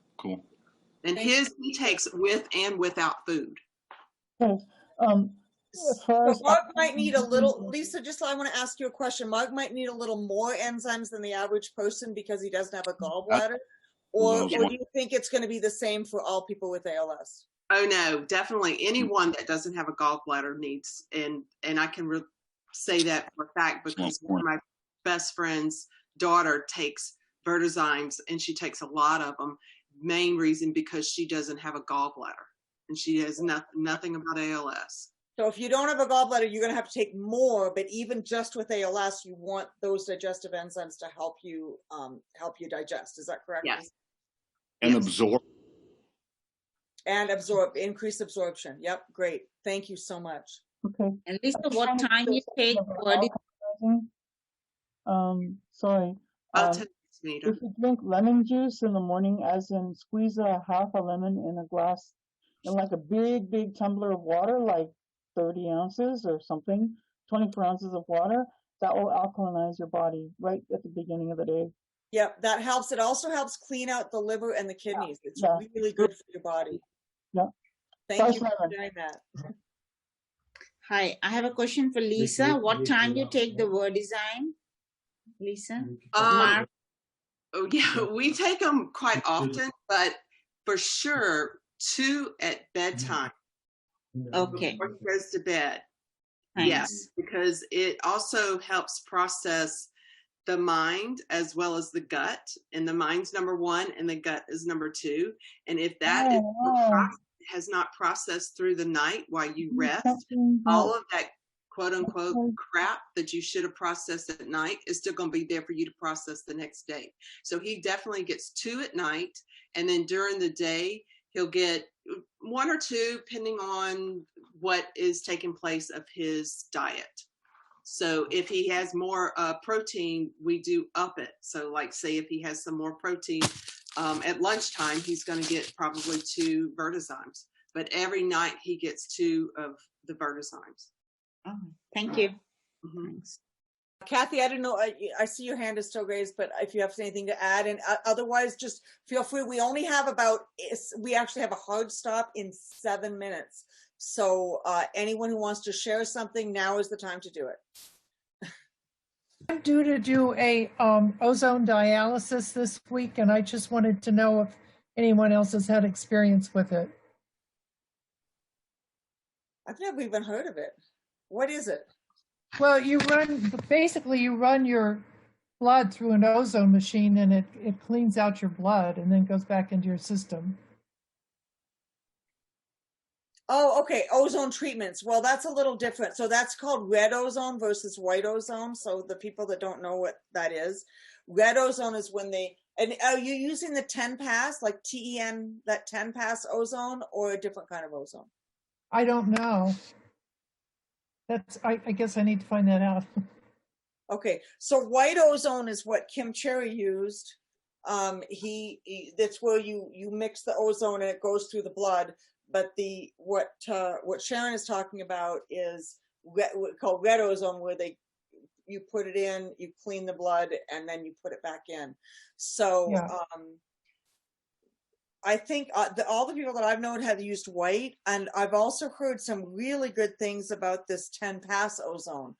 And he takes with and without food. So Mark might need a little, Lisa, I want to ask you a question. Mark might need a little more enzymes than the average person because he doesn't have a gallbladder, or do you think it's going to be the same for all people with ALS? Oh no, definitely. Anyone that doesn't have a gallbladder needs, and I can say that for a fact because one of my best friend's daughter takes Vertizymes, and she takes a lot of them. Main reason because she doesn't have a gallbladder, and she has nothing about ALS. So if you don't have a gallbladder, you're going to have to take more. But even just with ALS, you want those digestive enzymes to help you digest. Is that correct? Yes. And absorb. And absorb, increase absorption. Yep, great. Thank you so much. Okay. And Lisa, what time you take? Sorry. If you drink lemon juice in the morning, as in squeeze a half a lemon in a glass, in like a big tumbler of water, like 30 ounces or something, 24 ounces of water, that will alkalinize your body right at the beginning of the day. Yep, that helps. It also helps clean out the liver and the kidneys. It's really good for your body. Yeah. Thank you for doing that. Hi, I have a question for Lisa. What time you take the Vertizyme, Lisa? Mark? Oh, yeah, we take them quite often, but for sure 2 at bedtime. Okay. Before he goes to bed. Thanks. Yes, because it also helps process the mind as well as the gut, and the mind's number 1 and the gut is number 2. And if that has not processed through the night while you rest, all of that quote unquote crap that you should have processed at night is still going to be there for you to process the next day. So he definitely gets 2 at night, and then during the day he'll get 1 or 2 depending on what is taking place of his diet. So if he has more protein, we do up it. So like say if he has some more protein at lunchtime, he's going to get probably 2 Vertizymes. But every night he gets 2 of the Vertizymes. Oh, thank you. Thanks. Kathy, I don't know. I see your hand is still raised, but if you have anything to add, and otherwise, just feel free. We only have we actually have a hard stop in 7 minutes. So anyone who wants to share something, now is the time to do it. I'm due to do a ozone dialysis this week, and I just wanted to know if anyone else has had experience with it. I've never even heard of it. What is it? Well, you run your blood through an ozone machine, and it cleans out your blood and then goes back into your system. Oh, okay. Ozone treatments. Well, that's a little different. So that's called red ozone versus white ozone. So the people that don't know what that is, red ozone is when and are you using the 10 pass, like TEN, that 10 pass ozone, or a different kind of ozone? I don't know. I guess I need to find that out. Okay. So white ozone is what Kim Cherry used. That's where you mix the ozone and it goes through the blood. But what Sharon is talking about is called red ozone, where you put it in, you clean the blood, and then you put it back in. So I think all the people that I've known have used white, and I've also heard some really good things about this 10 pass ozone.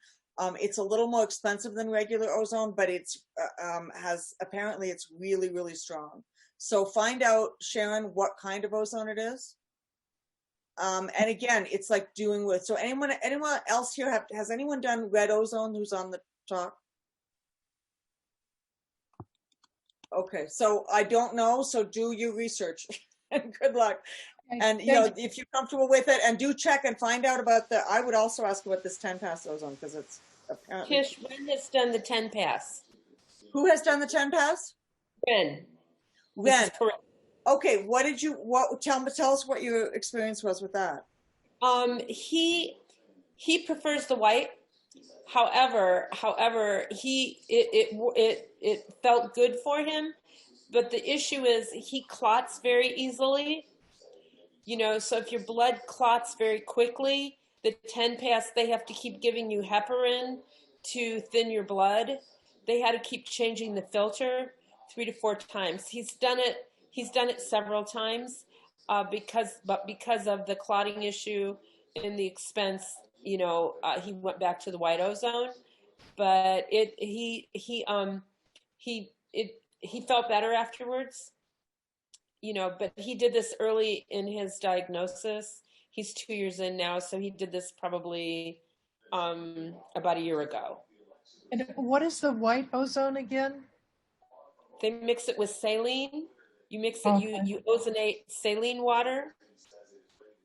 It's a little more expensive than regular ozone, but it's apparently it's really, really strong. So find out, Sharon, what kind of ozone it is. And again, it's like doing with, so anyone else here has anyone done red ozone who's on the talk? Okay, so I don't know, so do your research and good luck. And if you're comfortable with it, and do check and find out about I would also ask about this 10 pass ozone, because it's apparently. Tish, Ren has done the 10 pass. Who has done the 10 pass? Ren. Okay, tell us what your experience was with that. He prefers the white. However, it felt good for him, but the issue is he clots very easily. So if your blood clots very quickly, the 10 pass, they have to keep giving you heparin to thin your blood. They had to keep changing the filter 3 to 4 times. He's done it several times, because of the clotting issue and the expense. He went back to the white ozone, but he felt better afterwards. But he did this early in his diagnosis. He's 2 years in now, so he did this probably about a year ago. And what is the white ozone again? They mix it with saline. You mix it. Okay. You ozonate saline water,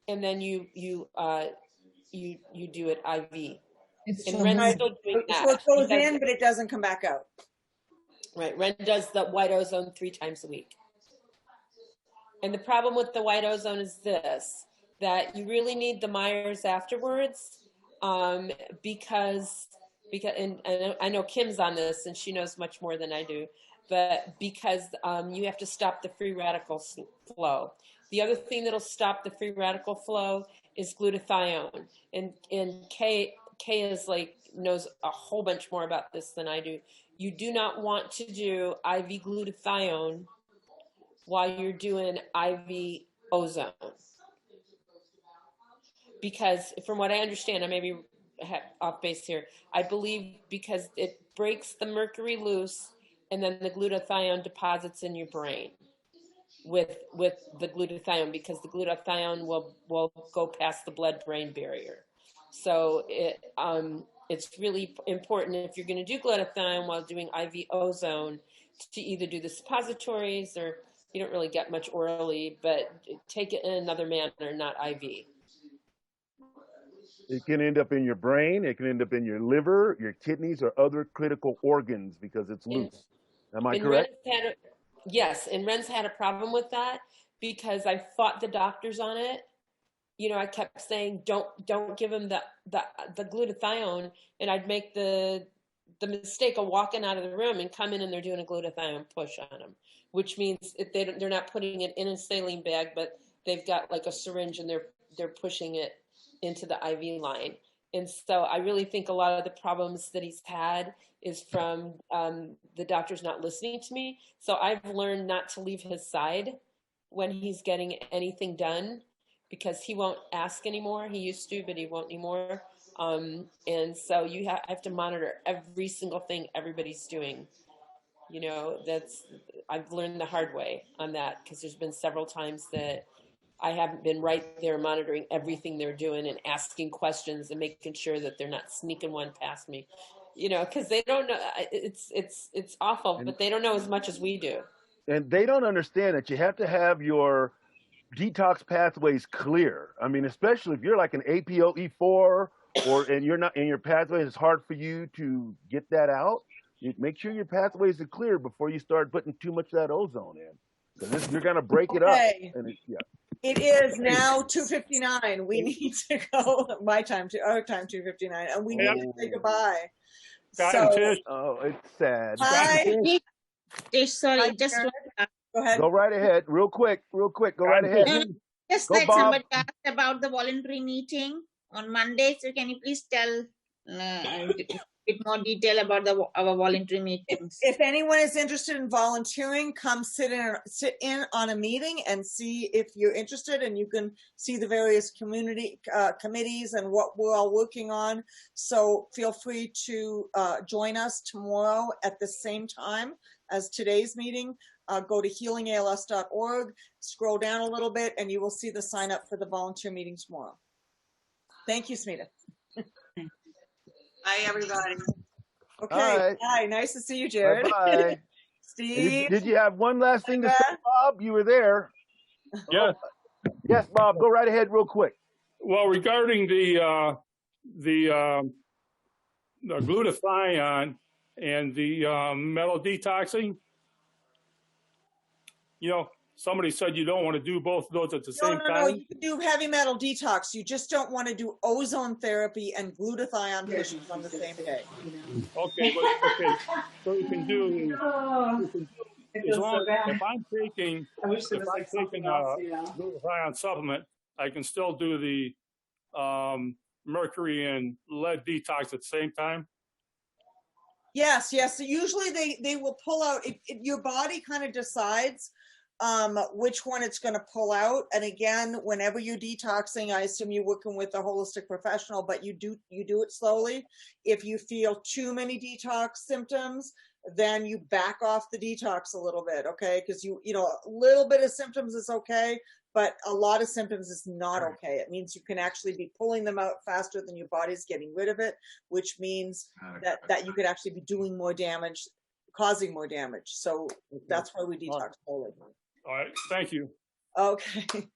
and then you do it IV. And Ren's Right. still doing that. So it goes in, but it doesn't come back out. Right. Ren does the white ozone 3 times a week. And the problem with the white ozone is this, that you really need the Myers afterwards, because and I know Kim's on this and she knows much more than I do, but because you have to stop the free radical flow. The other thing that'll stop the free radical flow is glutathione. And Kay is knows a whole bunch more about this than I do. You do not want to do IV glutathione while you're doing IV ozone. Because from what I understand, I may be off base here, I believe because it breaks the mercury loose and then the glutathione deposits in your brain with the glutathione, because the glutathione will go past the blood-brain barrier. So it's really important if you're going to do glutathione while doing IV ozone to either do the suppositories, or you don't really get much orally, but take it in another manner, not IV. It can end up in your brain. It can end up in your liver, your kidneys, or other critical organs because it's loose. Am I correct? Yes, and Ren's had a problem with that because I fought the doctors on it. You know, I kept saying, don't give him the glutathione, and I'd make the mistake of walking out of the room and come in and they're doing a glutathione push on him, which means if they're not putting it in a saline bag, but they've got like a syringe and they're pushing it into the IV line. And so I really think a lot of the problems that he's had is from the doctors not listening to me. So I've learned not to leave his side when he's getting anything done, because he won't ask anymore. He used to, but he won't anymore. And so you have to monitor every single thing everybody's doing. You know, I've learned the hard way on that, because there's been several times that I haven't been right there monitoring everything they're doing and asking questions and making sure that they're not sneaking one past me, you know, because they don't know. It's awful, but they don't know as much as we do. And they don't understand that you have to have your detox pathways clear. I mean, especially if you're like an APOE4 and you're not in your pathways, it's hard for you to get that out. You make sure your pathways are clear before you start putting too much of that ozone in, because you're going to break it up. And It is now 2:59. We need to go. Our time 2:59, and we need to say goodbye. Oh, it's sad. Hi. Sorry, just go ahead. Go right ahead, real quick. Go right ahead. Just go, like Bob. somebody asked about the voluntary meeting on Monday. So can you please tell a bit more detail about our voluntary meetings? If anyone is interested in volunteering, come sit in on a meeting and see if you're interested, and you can see the various community committees and what we're all working on. So feel free to join us tomorrow at the same time as today's meeting. Go to healingals.org, scroll down a little bit, and you will see the sign up for the volunteer meeting tomorrow. Thank you, Smita. Hi, everybody. Okay. Hi. Nice to see you, Jared. Bye. Steve. Did you have one last thing to say, Bob? You were there. Yeah. Yes, Bob. Go right ahead, real quick. Well, regarding the glutathione and the metal detoxing, you know, somebody said you don't want to do both of those at the same time. No, you can do heavy metal detox. You just don't want to do ozone therapy and glutathione pushes on the same day. Okay, so you can do, as long as if I'm taking a glutathione supplement, I can still do the mercury and lead detox at the same time. Yes. So usually they will pull out. Your body kind of decides which one it's going to pull out. And again, whenever you're detoxing, I assume you're working with a holistic professional, but you do it slowly. If you feel too many detox symptoms, then you back off the detox a little bit, okay? Because you know, a little bit of symptoms is okay, but a lot of symptoms is not okay. It means you can actually be pulling them out faster than your body's getting rid of it, which means that you could actually be doing more damage causing more damage. So that's why we detox slowly. All right, thank you. Okay.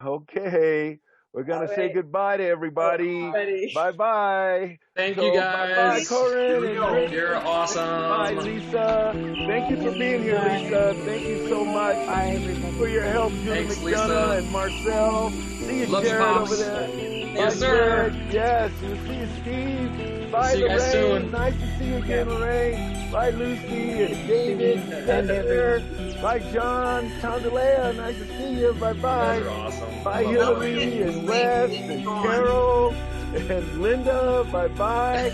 Okay. We're going to say goodbye to everybody. Bye-bye. Thank you, guys. Bye-bye, Corinne and Rick. You're awesome. Bye, Lisa. Thank you for being here, Lisa. Thank you so much for your help, Julie McDonough and Marcel. See you, Love Jared, you, Pops. over there. Yes, Bye, sir. Jared. Yes, we'll see you, Steve. Bye, See you guys Lorraine. soon. Nice to see you again, Lorraine. Bye, Lucy and David, Esther. Bye, John, Tondalea. Nice to see you. Bye-bye. You guys are awesome. Bye, Hillary and Wes and Carol and Linda. Bye-bye.